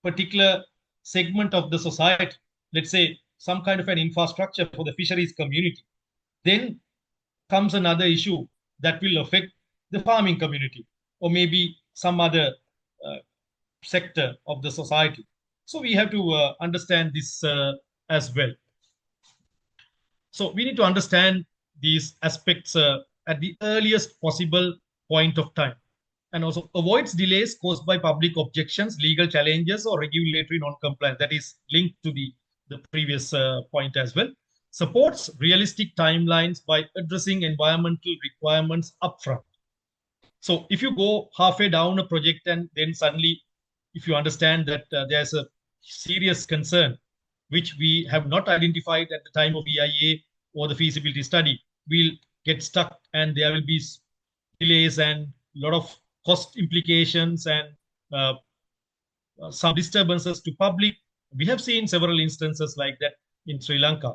particular segment of the society. Let's say some kind of an infrastructure for the fisheries community. Then comes another issue that will affect the farming community or maybe some other sector of the society. So we have to understand this as well. So we need to understand these aspects at the earliest possible point of time, and also avoids delays caused by public objections, legal challenges, or regulatory non-compliance. That is linked to the previous point as well. Supports realistic timelines by addressing environmental requirements upfront. So if you go halfway down a project and then suddenly, if you understand that there's a serious concern which we have not identified at the time of EIA or the feasibility study, we'll get stuck and there will be delays and a lot of cost implications and some disturbances to public. We have seen several instances like that in Sri Lanka.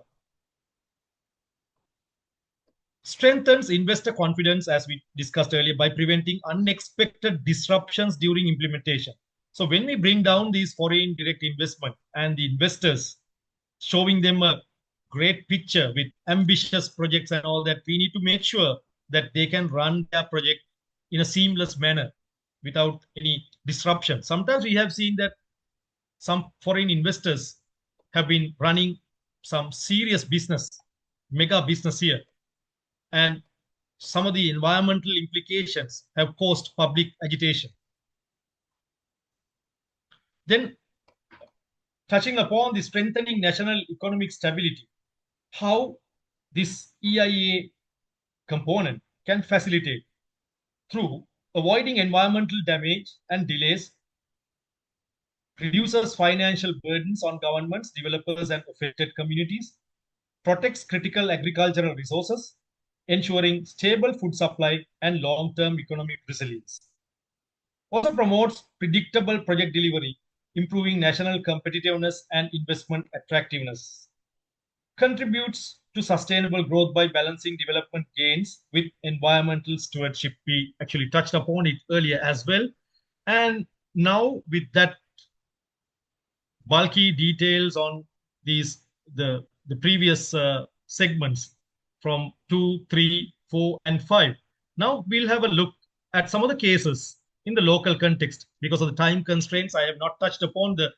Strengthens investor confidence, as we discussed earlier, by preventing unexpected disruptions during implementation. So when we bring down these foreign direct investment and the investors, showing them a great picture with ambitious projects and all that, we need to make sure that they can run their project in a seamless manner without any disruption. Sometimes we have seen that some foreign investors have been running some serious business, mega business here, and some of the environmental implications have caused public agitation. Then, touching upon the strengthening national economic stability, how this EIA component can facilitate through avoiding environmental damage and delays, reduces financial burdens on governments, developers, and affected communities, protects critical agricultural resources, ensuring stable food supply and long-term economic resilience. Also promotes predictable project delivery, improving national competitiveness and investment attractiveness. Contributes to sustainable growth by balancing development gains with environmental stewardship. We actually touched upon it earlier as well. And now with that bulky details on these the previous segments from 2, 3, 4, and 5. Now we'll have a look at some of the cases in the local context. Because of the time constraints, I have not touched upon the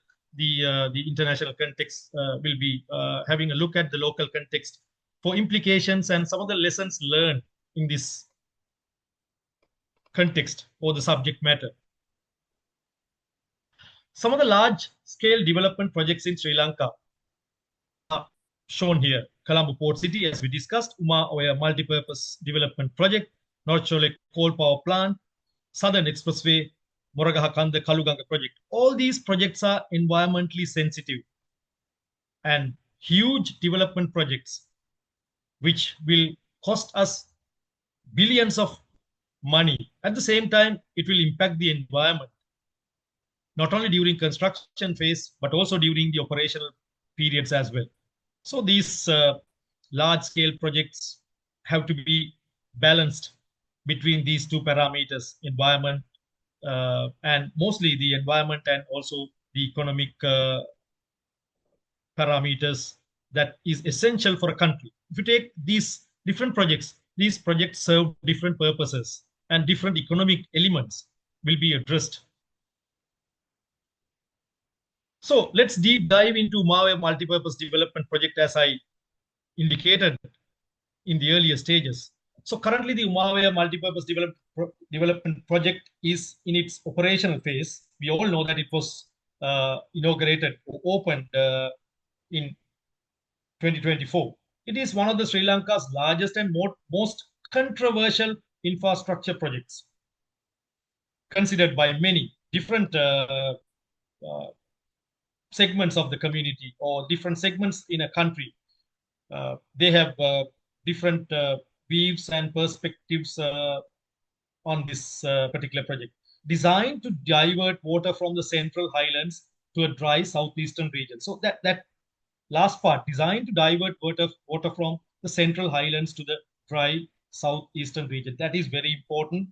international context. We'll be having a look at the local context for implications and some of the lessons learned in this context or the subject matter. Some of the large-scale development projects in Sri Lanka are shown here. Colombo Port City, as we discussed, Uma-Oya Multipurpose Development Project, North Shore Coal Power Plant, Southern Expressway, Moragaha Kanda Kaluganga Project. All these projects are environmentally sensitive and huge development projects, which will cost us billions of money. At the same time, it will impact the environment, not only during construction phase, but also during the operational periods as well. So these large-scale projects have to be balanced between these two parameters, environment and mostly the environment and also the economic parameters that is essential for a country. If you take these different projects, these projects serve different purposes and different economic elements will be addressed. So let's deep dive into Mawe Multipurpose Development Project as I indicated in the earlier stages. So currently the Umawe Multipurpose Development Project is in its operational phase. We all know that it was inaugurated or opened in 2024. It is one of the Sri Lanka's largest and most controversial infrastructure projects, considered by many different segments of the community or different segments in a country. They have different views and perspectives on this particular project. Designed to divert water from the central highlands to a dry southeastern region. So that last part, designed to divert water from the central highlands to the dry southeastern region. That is very important.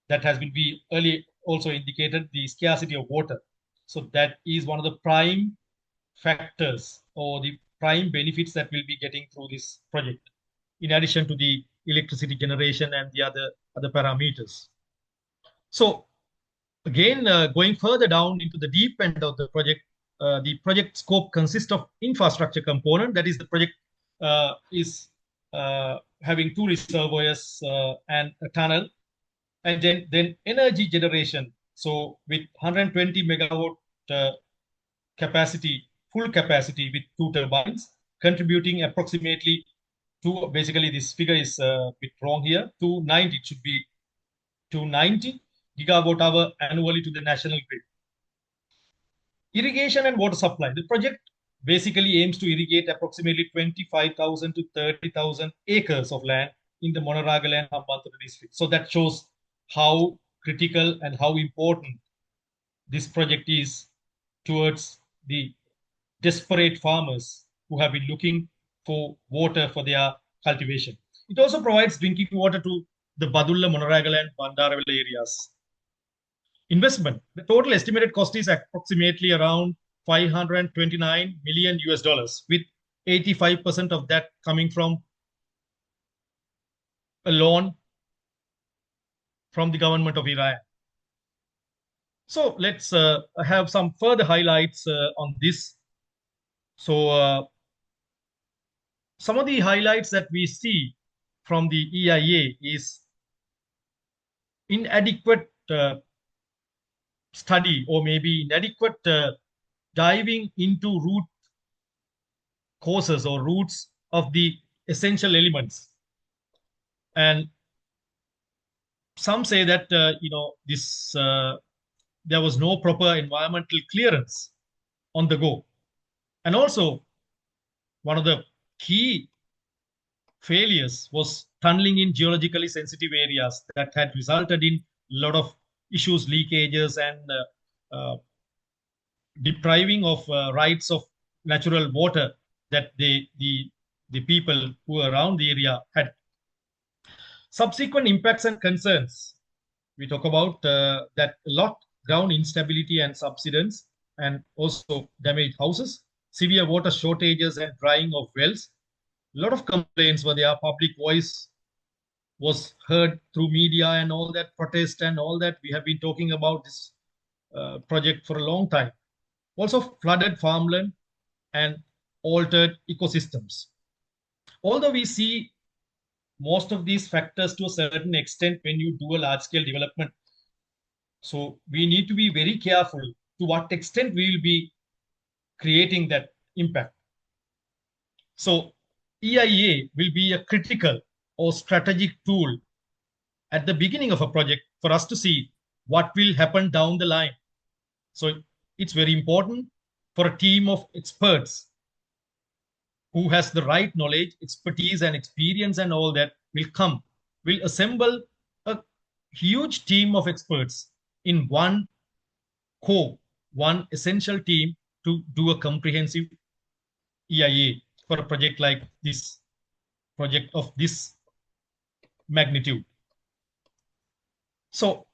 That has been early also indicated the scarcity of water. So that is one of the prime factors or the prime benefits that we'll be getting through this project, in addition to the electricity generation and the other parameters. So again, going further down into the deep end of the project scope consists of infrastructure component. That is, the project is having 2 reservoirs and a tunnel, and then energy generation. So with 120 megawatt capacity, full capacity with 2 turbines, contributing approximately to, basically this figure is a bit wrong here, 290, it should be 290 gigawatt hour annually to the national grid. Irrigation and water supply. The project basically aims to irrigate approximately 25,000 to 30,000 acres of land in the Monaragal and Hambantota district. So that shows how critical and how important this project is towards the desperate farmers who have been looking for water for their cultivation. It also provides drinking water to the Badulla, Monaragal and Bandaravilla areas. Investment. The total estimated cost is approximately around 529 million US dollars, with 85% of that coming from a loan from the government of Iran. So let's have some further highlights on this. So some of the highlights that we see from the EIA is inadequate study or maybe inadequate diving into root causes or roots of the essential elements. And some say that this there was no proper environmental clearance on the go, and also one of the key failures was tunneling in geologically sensitive areas that had resulted in a lot of issues, leakages, and depriving of rights of natural water that the the people who are around the area had. Subsequent impacts and concerns. We talk about that a lot ground instability and subsidence, and also damaged houses, severe water shortages and drying of wells. A lot of complaints were there. Public voice was heard through media and all that protest and all that. We have been talking about this project for a long time. Also flooded farmland and altered ecosystems. Although we see most of these factors to a certain extent when you do a large scale development, so we need to be very careful to what extent we will be creating that impact. So EIA will be a critical or strategic tool at the beginning of a project for us to see what will happen down the line. So it's very important for a team of experts who has the right knowledge, expertise, and experience, and all that will assemble a huge team of experts in one essential team to do a comprehensive EIA for a project like this, project of this magnitude. So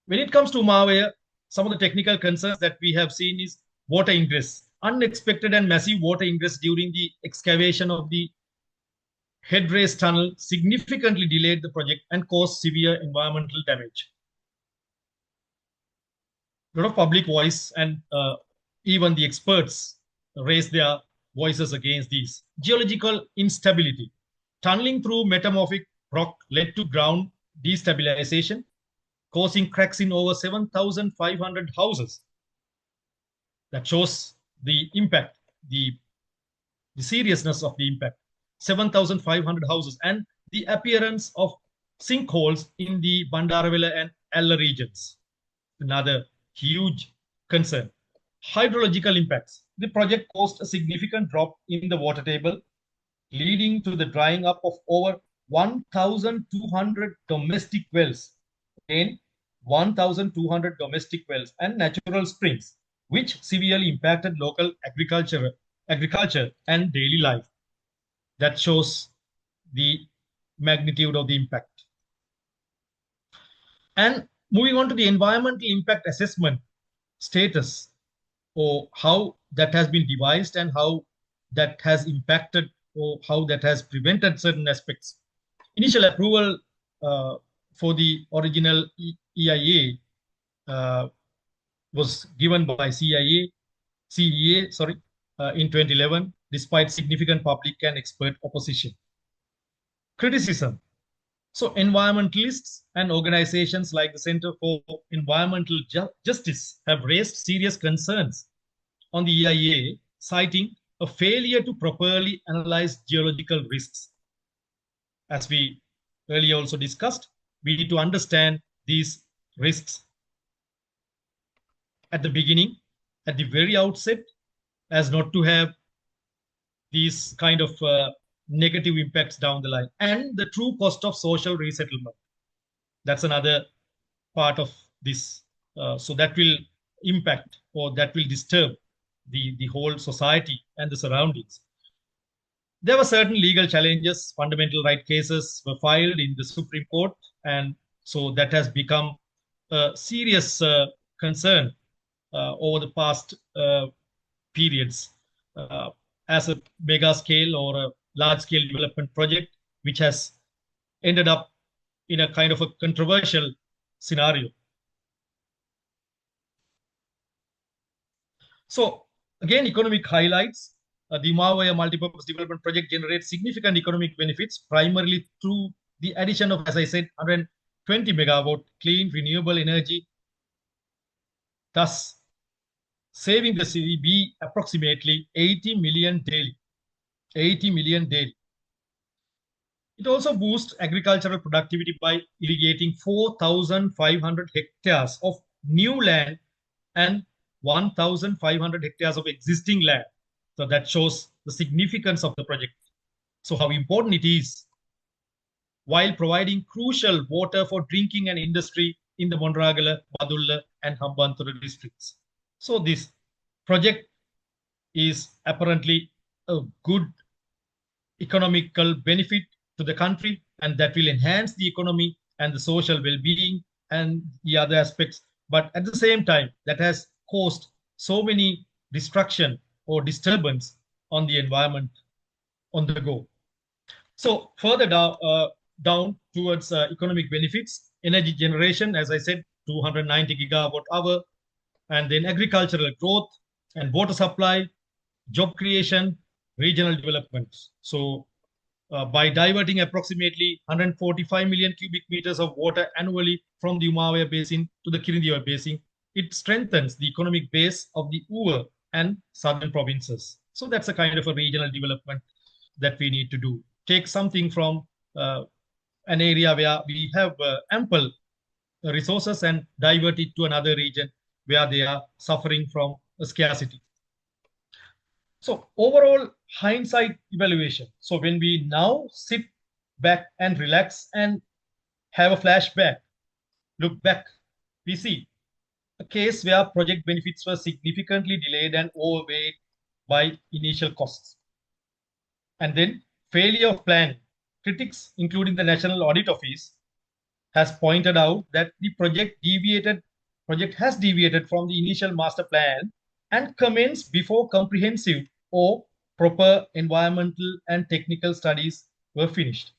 when it comes to Mawaya, some of the technical concerns that we have seen is water ingress. Unexpected and massive water ingress during the excavation of the headrace tunnel significantly delayed the project and caused severe environmental damage. A lot of public voice and even the experts raised their voices against these. Geological instability. Tunneling through metamorphic rock led to ground destabilization, causing cracks in over 7,500 houses. That shows the impact, the seriousness of the impact. 7,500 houses and the appearance of sinkholes in the Bandaravela and Alla regions. Another huge concern. Hydrological impacts. The project caused a significant drop in the water table, leading to the drying up of over 1,200 domestic wells. Again, 1,200 domestic wells and natural springs, which severely impacted local agriculture and daily life. That shows the magnitude of the impact. And moving on to the environmental impact assessment status, or how that has been devised and how that has impacted or how that has prevented certain aspects. Initial approval for the original EIA was given by CEA in 2011, despite significant public and expert opposition. Criticism. So environmentalists and organizations like the Center for Environmental Justice have raised serious concerns on the EIA, citing a failure to properly analyze geological risks. As we earlier also discussed, we need to understand these risks at the beginning, at the very outset, as not to have these kind of negative impacts down the line. And the true cost of social resettlement. That's another part of this. So that will impact or that will disturb the whole society and the surroundings. There were certain legal challenges. Fundamental right cases were filed in the Supreme Court, and so that has become a serious concern over the past periods as a mega scale or a large scale development project, which has ended up in a kind of a controversial scenario. So again, economic highlights. The Mawaya multipurpose development project generates significant economic benefits, primarily through the addition of, as I said, 120 megawatt clean renewable energy, thus saving the CB approximately 80 million daily. 80 million daily. It also boosts agricultural productivity by irrigating 4,500 hectares of new land and 1,500 hectares of existing land. So that shows the significance of the project. So how important it is, while providing crucial water for drinking and industry in the Monragala, Badulla, and Hambantota districts. So this project is apparently a good economical benefit to the country, and that will enhance the economy and the social well-being and the other aspects. But at the same time, that has caused so many destruction or disturbance on the environment on the go. So further down towards economic benefits, energy generation, as I said, 290 gigawatt hour, and then agricultural growth and water supply, job creation, regional development. So by diverting approximately 145 million cubic meters of water annually from the Umayyad Basin to the Kirindiya Basin, it strengthens the economic base of the Uva and southern provinces. So that's a kind of a regional development that we need to do. Take something from an area where we have ample resources and divert it to another region where they are suffering from a scarcity. So overall hindsight evaluation. So when we now sit back and relax and have a flashback, look back, we see a case where project benefits were significantly delayed and overweighed by initial costs. And then failure of planning. Critics, including the National Audit Office, has pointed out that the project has deviated from the initial master plan and commenced before comprehensive or proper environmental and technical studies were finished.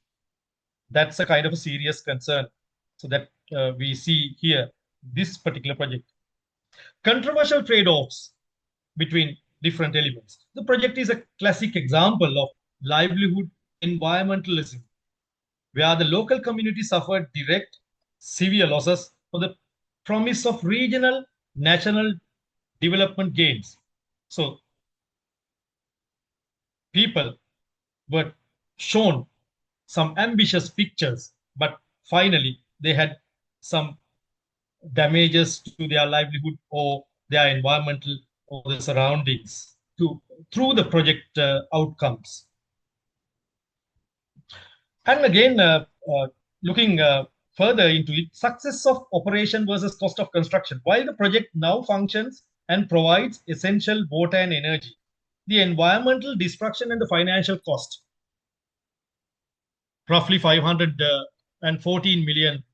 That's a kind of a serious concern. So that we see here, this particular project. Controversial trade-offs between different elements. The project is a classic example of livelihood environmentalism, where the local community suffered direct, severe losses for the promise of regional, national development gains. So people were shown some ambitious pictures, but finally they had some damages to their livelihood or their environmental or the surroundings through the project outcomes. And again, looking further into it, success of operation versus cost of construction. While the project now functions and provides essential water and energy, the environmental destruction and the financial cost, roughly 514 million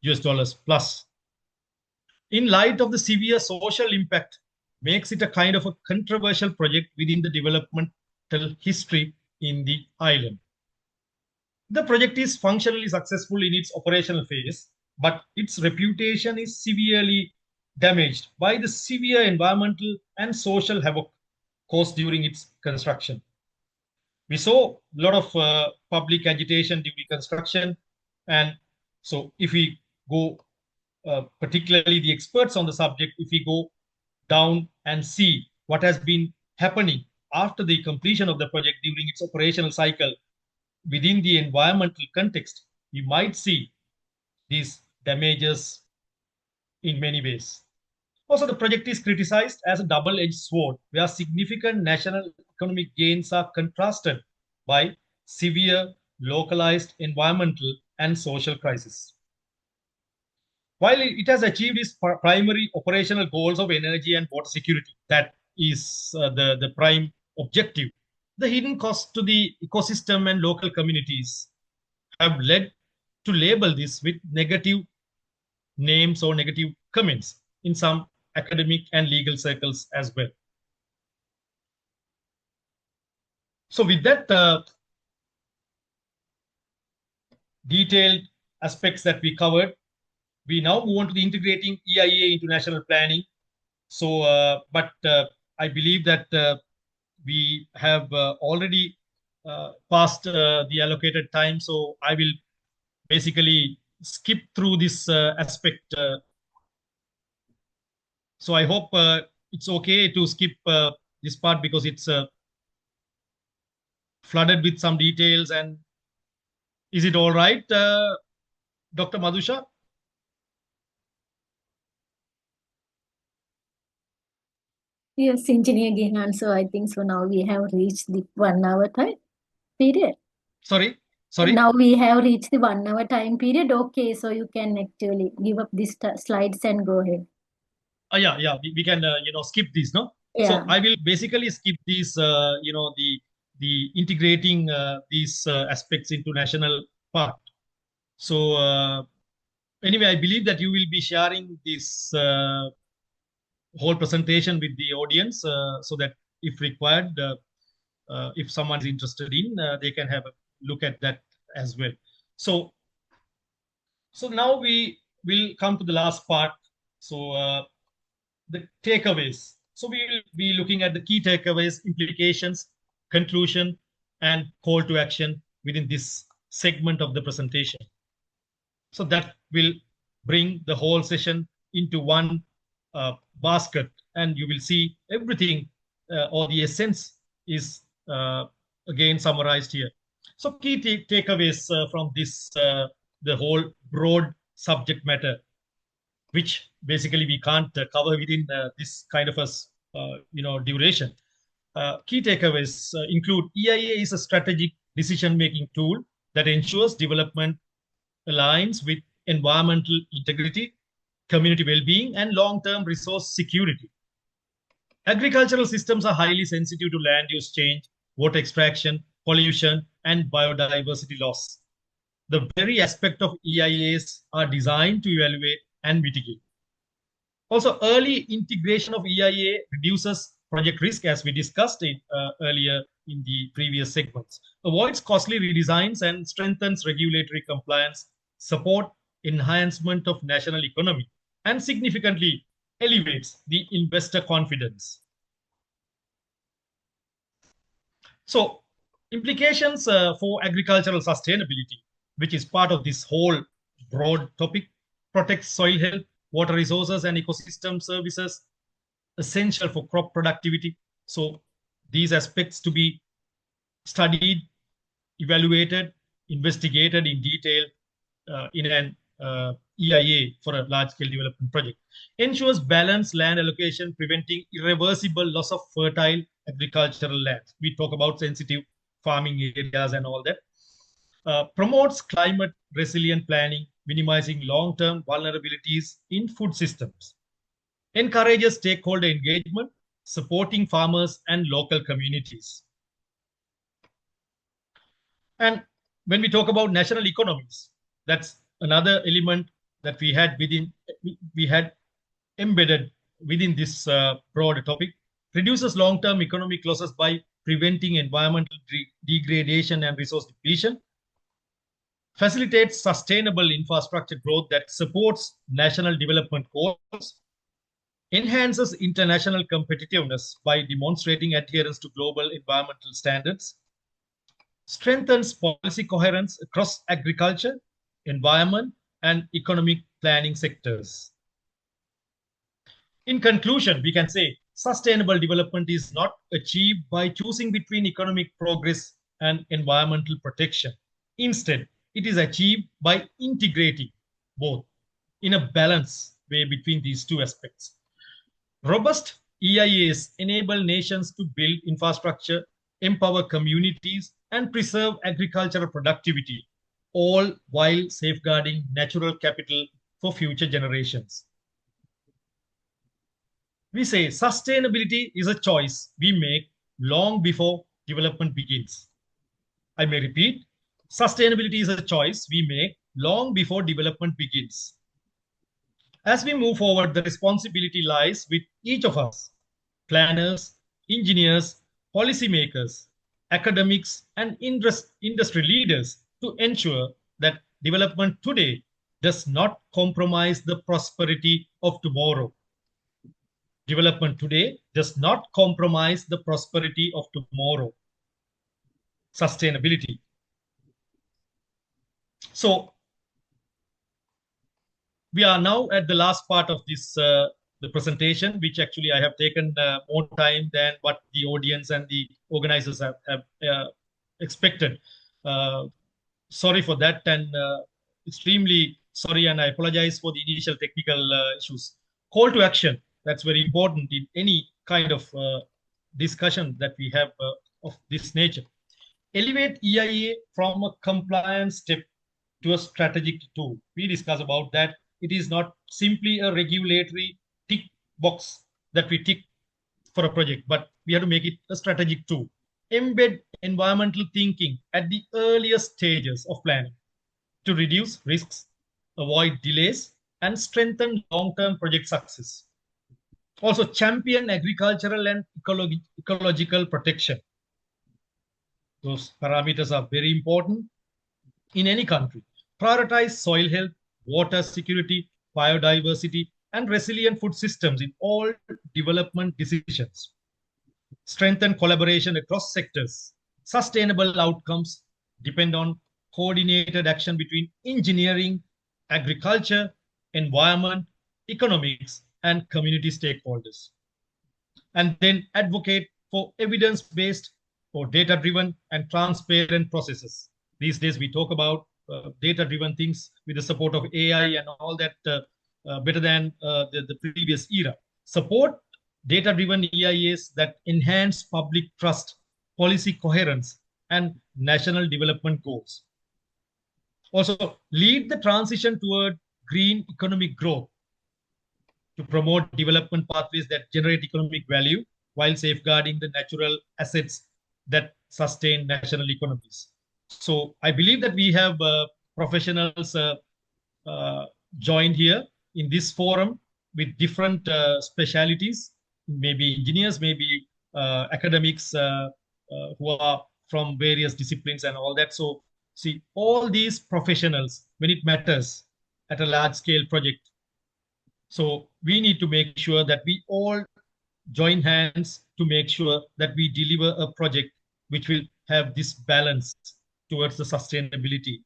US dollars plus, in light of the severe social impact, makes it a kind of a controversial project within the developmental history in the island. The project is functionally successful in its operational phase, but its reputation is severely damaged by the severe environmental and social havoc caused during its construction. We saw a lot of public agitation during construction. And so if we go, particularly the experts on the subject, if we go down and see what has been happening after the completion of the project during its operational cycle, within the environmental context, we might see these damages in many ways. Also, the project is criticized as a double-edged sword, where significant national economic gains are contrasted by severe localized environmental and social crisis. While it has achieved its primary operational goals of energy and water security, that is the prime objective, the hidden costs to the ecosystem and local communities have led to label this with negative names or negative comments in some academic and legal circles as well. So with that detailed aspects that we covered, we now move on to the integrating EIA into national planning. So, I believe that we have already passed the allocated time. So I will basically skip through this aspect. So I hope it's okay to skip this part because it's flooded with some details. And is it all right, Dr. Madhusha? Yes, Engineer Gihan. So I think so now we have reached the 1 hour time period. Sorry. Now we have reached the 1 hour time period. Okay, so you can actually give up these slides and go ahead. Yeah, we can skip these, no? Yeah. So I will basically skip these, the the integrating these aspects into national part. So anyway, I believe that you will be sharing this whole presentation with the audience so that if required, if someone is interested in, they can have a look at that as well. So, so now we will come to the last part. So the takeaways. So we will be looking at the key takeaways, implications, conclusion, and call to action within this segment of the presentation. So that will bring the whole session into one basket, and you will see everything or the essence is again summarized here. So key takeaways from this, the whole broad subject matter, which basically we can't cover within this kind of a duration. Key takeaways include EIA is a strategic decision-making tool that ensures development aligns with environmental integrity, community well-being, and long-term resource security. Agricultural systems are highly sensitive to land use change, water extraction, pollution, and biodiversity loss. The very aspect of EIAs are designed to evaluate and mitigate. Also, early integration of EIA reduces project risk, as we discussed it earlier in the previous segments, avoids costly redesigns and strengthens regulatory compliance, support enhancement of national economy, and significantly elevates the investor confidence. So, implications for agricultural sustainability, which is part of this whole broad topic, protects soil health, water resources, and ecosystem services, essential for crop productivity. So, these aspects to be studied, evaluated, investigated in detail in an EIA for a large-scale development project. Ensures balanced land allocation, preventing irreversible loss of fertile agricultural lands. We talk about sensitive farming areas and all that. Promotes climate resilient planning, minimizing long-term vulnerabilities in food systems. Encourages stakeholder engagement, supporting farmers and local communities. And when we talk about national economies, that's another element that we had embedded within this broader topic. Reduces long-term economic losses by preventing environmental degradation and resource depletion. Facilitates sustainable infrastructure growth that supports national development goals. Enhances international competitiveness by demonstrating adherence to global environmental standards. Strengthens policy coherence across agriculture, environment, and economic planning sectors. In conclusion, we can say sustainable development is not achieved by choosing between economic progress and environmental protection. Instead, it is achieved by integrating both in a balanced way between these two aspects. Robust EIAs enable nations to build infrastructure, empower communities, and preserve agricultural productivity, all while safeguarding natural capital for future generations. We say sustainability is a choice we make long before development begins. I may repeat, sustainability is a choice we make long before development begins. As we move forward, the responsibility lies with each of us, planners, engineers, policymakers, academics, and industry leaders, to ensure that development today does not compromise the prosperity of tomorrow. Development today does not compromise the prosperity of tomorrow. Sustainability. So, we are now at the last part of this the presentation, which actually I have taken more time than what the audience and the organizers have expected. Sorry for that, and extremely sorry, and I apologize for the initial technical issues. Call to action, that's very important in any kind of discussion that we have of this nature. Elevate EIA from a compliance step to a strategic tool. We discuss about that. It is not simply a regulatory tick box that we tick for a project, but we have to make it a strategic tool. embed environmental thinking at the earliest stages of planning to reduce risks, avoid delays, and strengthen long-term project success. Also, champion agricultural and ecological protection. Those parameters are very important in any country. Prioritize soil health, water security, biodiversity, and resilient food systems in all development decisions. Strengthen collaboration across sectors. Sustainable outcomes depend on coordinated action between engineering, agriculture, environment, economics, and community stakeholders. And then advocate for evidence-based, for data-driven and transparent processes. These days we talk about data-driven things with the support of AI and all that better than the previous era. Support data-driven EIAs that enhance public trust, policy coherence, and national development goals. Also, lead the transition toward green economic growth to promote development pathways that generate economic value while safeguarding the natural assets that sustain national economies. So I believe that we have professionals joined here in this forum with different specialities, maybe engineers, maybe academics who are from various disciplines and all that. So see, all these professionals, when it matters at a large scale project, so we need to make sure that we all join hands to make sure that we deliver a project which will have this balance towards the sustainability.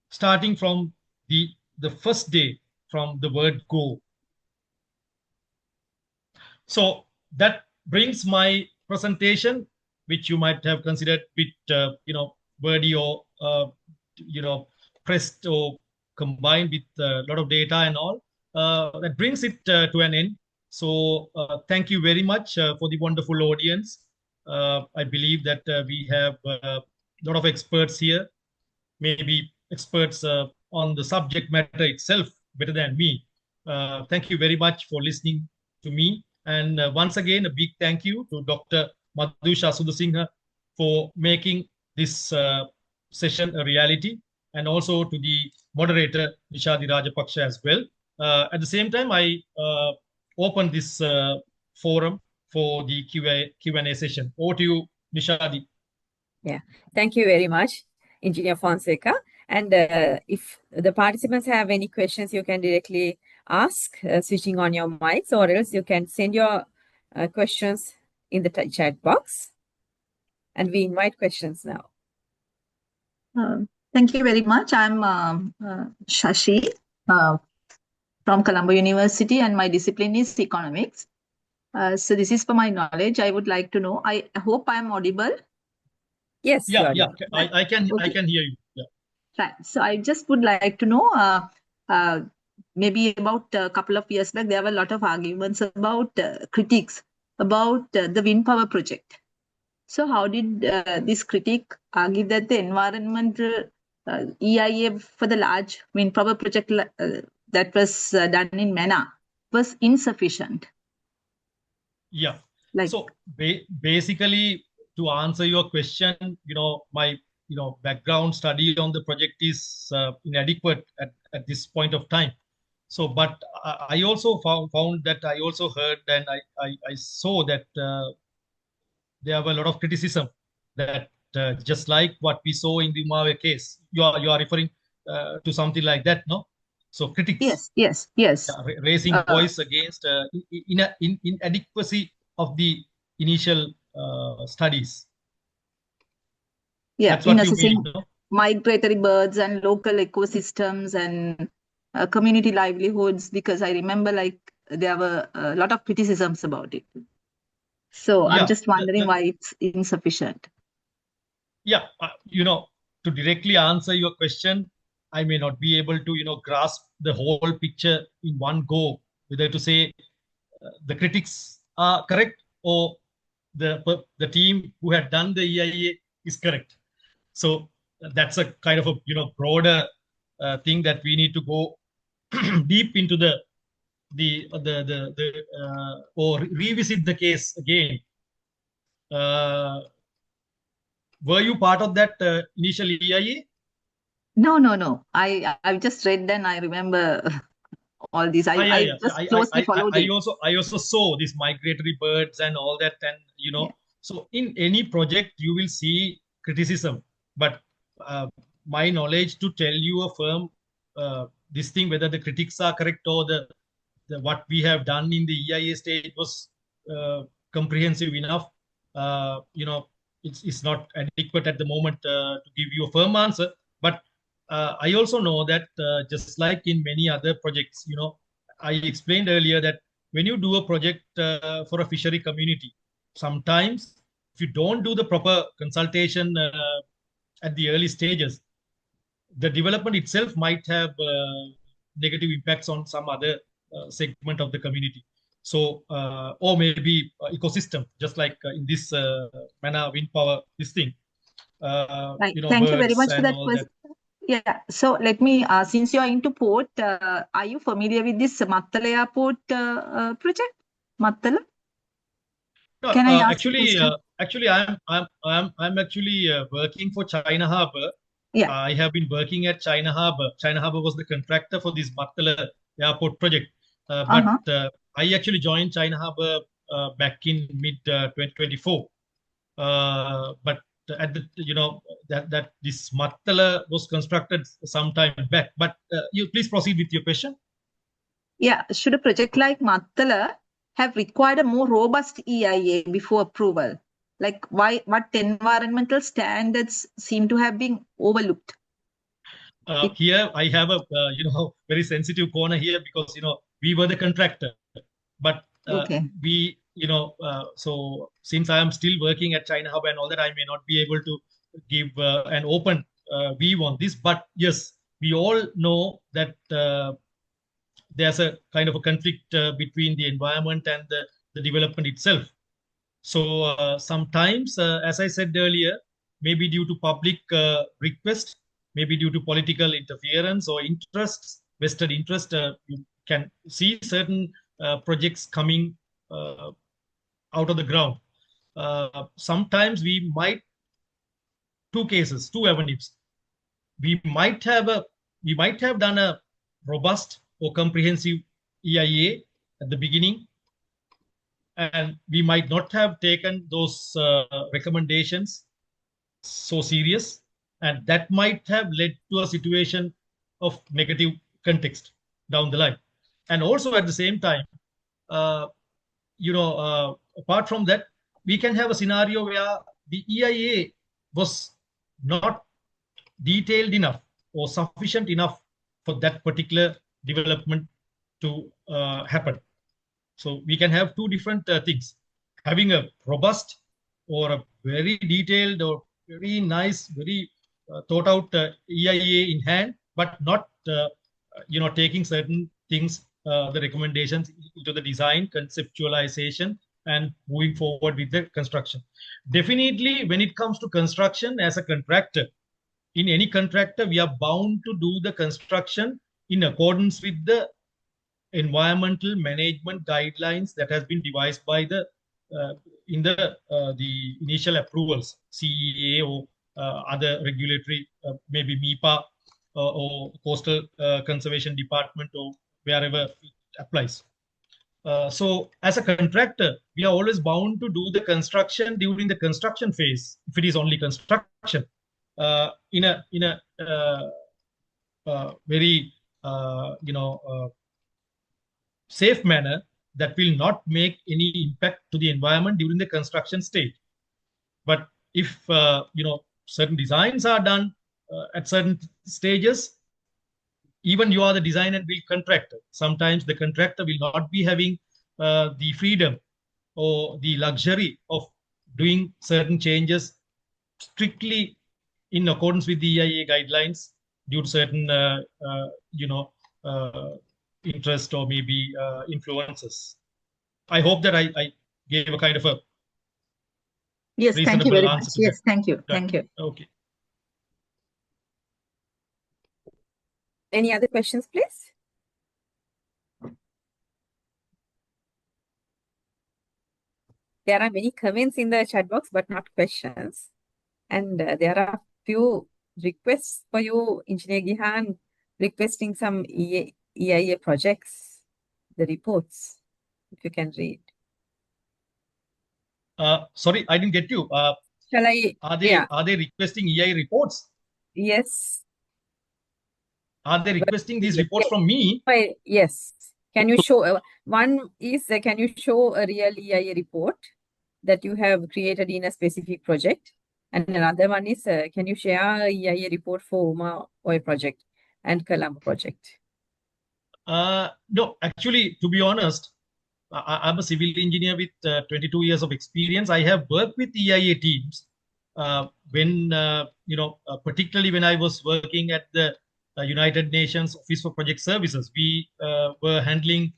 Starting from the first day from the word go. So that brings my presentation, which you might have considered a bit, wordy or, pressed or combined with a lot of data and all. That brings it to an end. So thank you very much for the wonderful audience. I believe that we have a lot of experts here, maybe experts on the subject matter itself better than me. Thank you very much for listening to me. And once again, a big thank you to Dr. Madhusha Sudasinghe for making this session a reality, and also to the moderator, Nishadi Rajapaksha, as well. At the same time, I open this forum for the Q&A session. Over to you, Nishadi. Yeah, thank you very much, Engineer Fonseka. And if the participants have any questions, you can directly ask, switching on your mics, or else you can send your questions in the chat box. And we invite questions now. Thank you very much. I'm Shashi from Colombo University, and my discipline is economics. So this is for my knowledge. I would like to know, I hope I'm audible. Yes. Yeah. I can hear you. Yeah. Right. So I just would like to know, maybe about a couple of years back, there were a lot of arguments about critiques about the wind power project. So how did this critique argue that the environmental EIA for the large wind power project that was done in Myanmar was insufficient? Yeah. So basically, to answer your question, my background study on the project is inadequate at this point of time. So, but I also found that I also heard and I saw that there were a lot of criticism that just like what we saw in the Umawe case, you are referring to something like that, no? So critics, yes, raising voice against inadequacy of the initial studies. Yeah, that's what you mean, no? Migratory birds and local ecosystems and community livelihoods, because I remember there were a lot of criticisms about it. So I'm just wondering why it's insufficient. Yeah, to directly answer your question, I may not be able to, grasp the whole picture in one go, whether to say the critics are correct or the team who had done the EIA is correct. So that's a kind of a broader thing that we need to go deep into or revisit the case again. were you part of that initial EIA? No. I've just read and I remember all these. I Yeah. just closely followed it. I also saw these migratory birds and all that, and Yeah. so in any project you will see criticism, but uh, my knowledge to tell you a firm this thing, whether the critics are correct or the what we have done in the EIA stage was comprehensive enough. It's not adequate at the moment to give you a firm answer, but I also know that just like in many other projects, I explained earlier that when you do a project for a fishery community, sometimes if you don't do the proper consultation at the early stages, the development itself might have negative impacts on some other segment of the community. So, or maybe ecosystem, just like in this manner, wind power, this thing, Right. Thank you very birds much for and that all that. question. Yeah. So let me, since you are into port, are you familiar with this Mattala Airport project? Mattala? No, Can I ask a question? actually, I'm actually working for China Harbour. Yeah. I have been working at China Harbour. China Harbour was the contractor for this Mattala airport project. Uh-huh. But I actually joined China Harbour back in mid 2024. But at the that this Mattala was constructed some time back. But you please proceed with your question. Yeah. Should a project like Mattala have required a more robust EIA before approval? Like what environmental standards seem to have been overlooked? Here I have a very sensitive corner here because we were the contractor, but Okay. we so since I am still working at China Hub and all that, I may not be able to give an open view on this. But yes, we all know that there's a kind of a conflict between the environment and the development itself. So sometimes, as I said earlier, maybe due to public request, maybe due to political interference or interests, vested interest, you can see certain projects coming out of the ground. Sometimes we might two avenues. We might have done a robust or comprehensive EIA at the beginning, and we might not have taken those recommendations so serious, and that might have led to a situation of negative context down the line. And also at the same time, uh, apart from that, we can have a scenario where the EIA was not detailed enough or sufficient enough for that particular development to happen. So we can have two different things: having a robust or a very detailed or very nice, very thought out EIA in hand, but not taking certain things, the recommendations into the design, conceptualization, and moving forward with the construction. Definitely, when it comes to construction as a contractor, in any contractor, we are bound to do the construction in accordance with the environmental management guidelines that has been devised by the in the initial approvals, CEA or other regulatory, maybe MIPA or Coastal Conservation Department or wherever it applies. So as a contractor, we are always bound to do the construction during the construction phase, if it is only construction, in a very safe manner that will not make any impact to the environment during the construction stage. But if certain designs are done at certain stages, even you are the design and build contractor, sometimes the contractor will not be having the freedom or the luxury of doing certain changes strictly in accordance with the EIA guidelines due to certain uh, interest or maybe influences. I hope that I gave a kind of a Yes, thank you reasonable very answer much. to that. Yes, thank you. Right. Thank you. Okay. Any other questions, please? There are many comments in the chat box, but not questions. And there are few requests for you, Engineer Gihan, requesting some EIA projects, the reports, if you can read. Sorry, I didn't get you. Shall I? Yeah. Are they requesting EIA reports? Yes. Are they requesting these Yes. reports from me? Yes. Can you show one is can you show a real EIA report that you have created in a specific project? And another one is can you share a EIA report for Uma oil project and Colombo project? No, actually, to be honest, I'm a civil engineer with 22 years of experience. I have worked with EIA teams particularly when I was working at the United Nations Office for Project Services. We were handling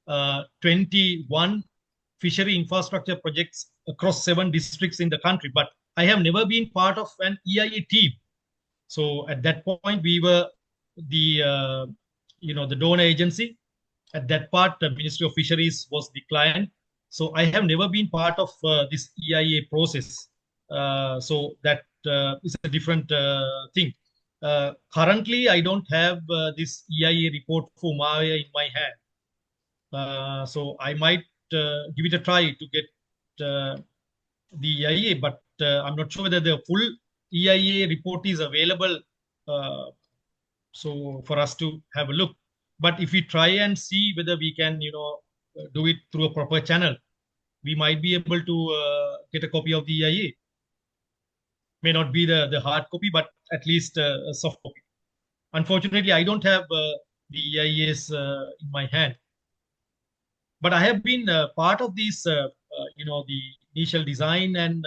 21 fishery infrastructure projects across 7 districts in the country. But I have never been part of an EIA team. So at that point, we were the donor agency. At that part, the Ministry of Fisheries was the client. So I have never been part of this EIA process. So that is a different thing. Currently, I don't have this EIA report for Maya in my hand. So I might give it a try to get the EIA, but I'm not sure whether the full EIA report is available. So for us to have a look. But if we try and see whether we can, do it through a proper channel, we might be able to get a copy of the EIA. May not be the hard copy, but at least a soft copy. Unfortunately, I don't have the EIAs in my hand. But I have been part of these, the initial design and,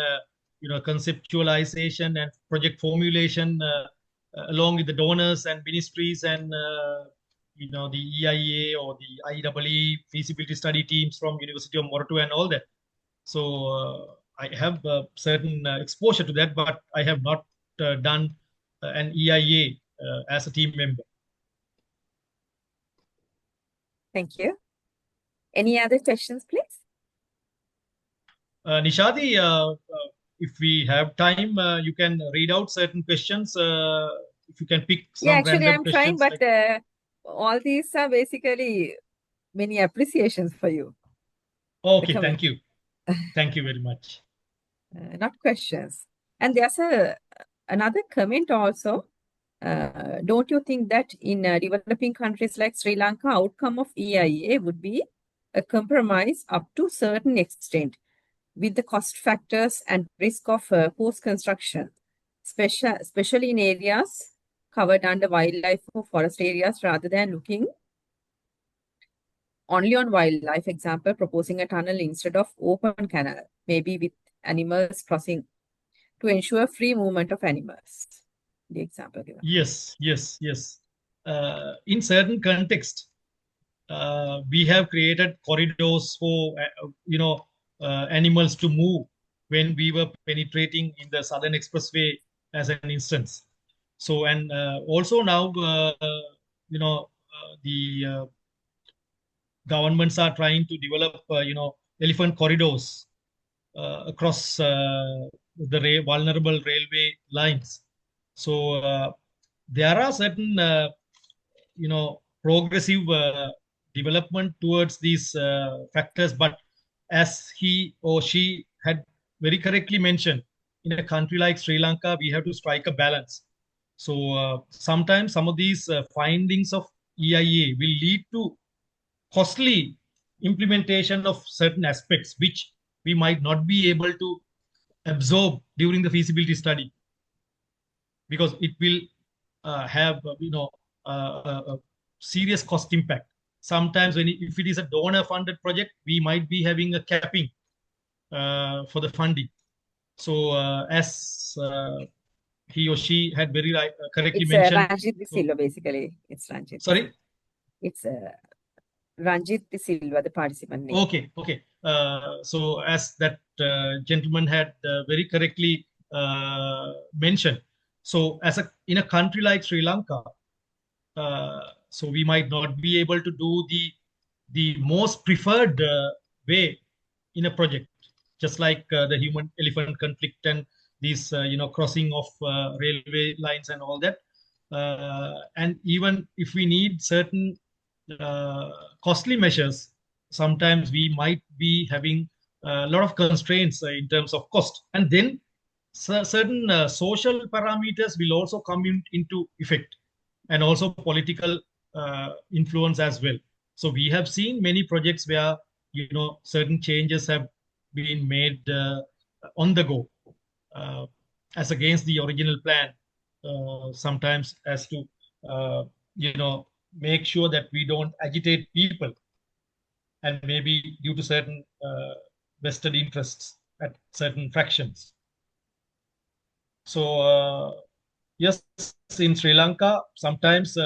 conceptualization and project formulation along with the donors and ministries and, the EIA or the IEEE feasibility study teams from University of Moratu and all that. So I have certain exposure to that, but I have not done an EIA as a team member. Thank you. Any other questions, please? Nishadi, if we have time, you can read out certain questions. If you can pick some actually, random I'm trying, questions. but all these are basically many appreciations for you. Okay, thank you. Thank you very much. Not questions. And there's another comment also. Don't you think that in developing countries like Sri Lanka, outcome of EIA would be a compromise up to a certain extent with the cost factors and risk of post-construction, especially in areas covered under wildlife or forest areas, rather than looking only on wildlife? Example, proposing a tunnel instead of open canal, maybe with animals crossing to ensure free movement of animals. The example given. Yes. In certain context, we have created corridors for animals to move when we were penetrating in the Southern Expressway, as an instance. So and also now the governments are trying to develop elephant corridors across the vulnerable railway lines. So there are certain progressive development towards these factors, but as he or she had very correctly mentioned, in a country like Sri Lanka, we have to strike a balance. So sometimes some of these findings of EIA will lead to costly implementation of certain aspects which we might not be able to absorb during the feasibility study, because it will have a serious cost impact. Sometimes if it is a donor funded project, we might be having a capping for the funding. So as he or she had very correctly mentioned. Ranjit De Silva, basically. It's Ranjit. Sorry? It's Ranjit De Silva, the participant name. Okay. So as that gentleman had very correctly mentioned, so in a country like Sri Lanka, so we might not be able to do the most preferred way in a project, just like the human-elephant conflict and these crossing of railway lines and all that. And even if we need certain costly measures, sometimes we might be having a lot of constraints in terms of cost. And then certain social parameters will also come into effect, and also political influence as well. So we have seen many projects where certain changes have been made on the go, as against the original plan, sometimes as to make sure that we don't agitate people, and maybe due to certain vested interests at certain fractions. So yes, in Sri Lanka, sometimes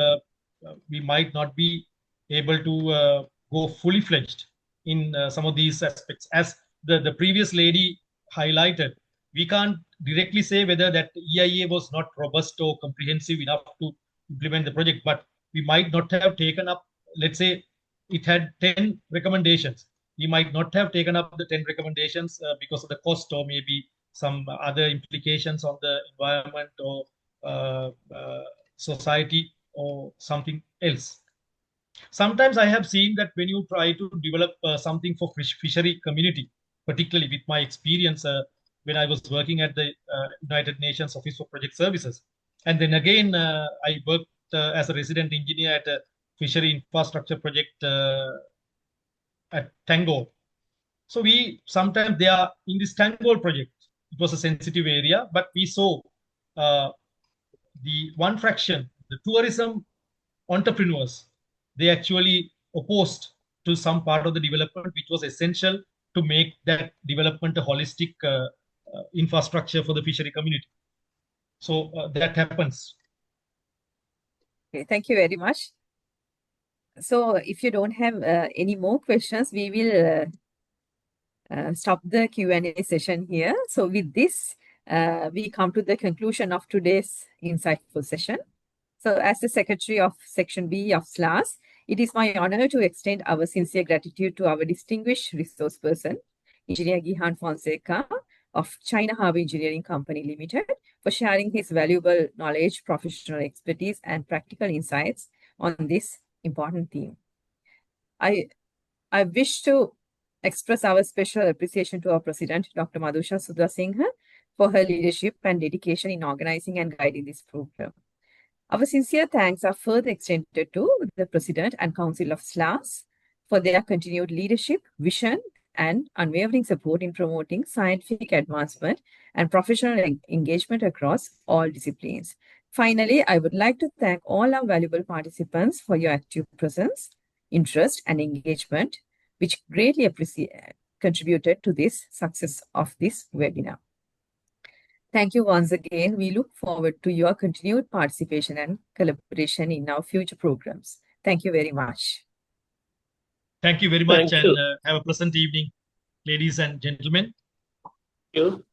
we might not be able to go fully fledged in some of these aspects. As the previous lady highlighted, we can't directly say whether that EIA was not robust or comprehensive enough to implement the project, but we might not have taken up, let's say it had 10 recommendations. We might not have taken up the 10 recommendations because of the cost, or maybe some other implications on the environment or society or something else. Sometimes I have seen that when you try to develop something for fishery community, particularly with my experience when I was working at the United Nations Office for Project Services. And then again, I worked as a resident engineer at a fishery infrastructure project at Tangol. So we sometimes, they are in this Tangol project, it was a sensitive area, but we saw the one fraction, the tourism entrepreneurs, they actually opposed to some part of the development which was essential to make that development a holistic infrastructure for the fishery community. So that happens. Okay, thank you very much. So if you don't have any more questions, we will stop the Q&A session here. So with this, we come to the conclusion of today's insightful session. So as the Secretary of Section B of SLAS, it is my honor to extend our sincere gratitude to our distinguished resource person, Engineer Gihan Fonseka of China Harbour Engineering Company Limited, for sharing his valuable knowledge, professional expertise, and practical insights on this important theme. I wish to express our special appreciation to our President, Dr. Madhusha Sudhasinghe, for her leadership and dedication in organizing and guiding this program. Our sincere thanks are further extended to the President and Council of SLAS for their continued leadership, vision, and unwavering support in promoting scientific advancement and professional engagement across all disciplines. Finally, I would like to thank all our valuable participants for your active presence, interest, and engagement, which greatly contributed to this success of this webinar. Thank you once again. We look forward to your continued participation and collaboration in our future programs. Thank you very much. Thank you very much, and have a pleasant evening, ladies and gentlemen. Thank you.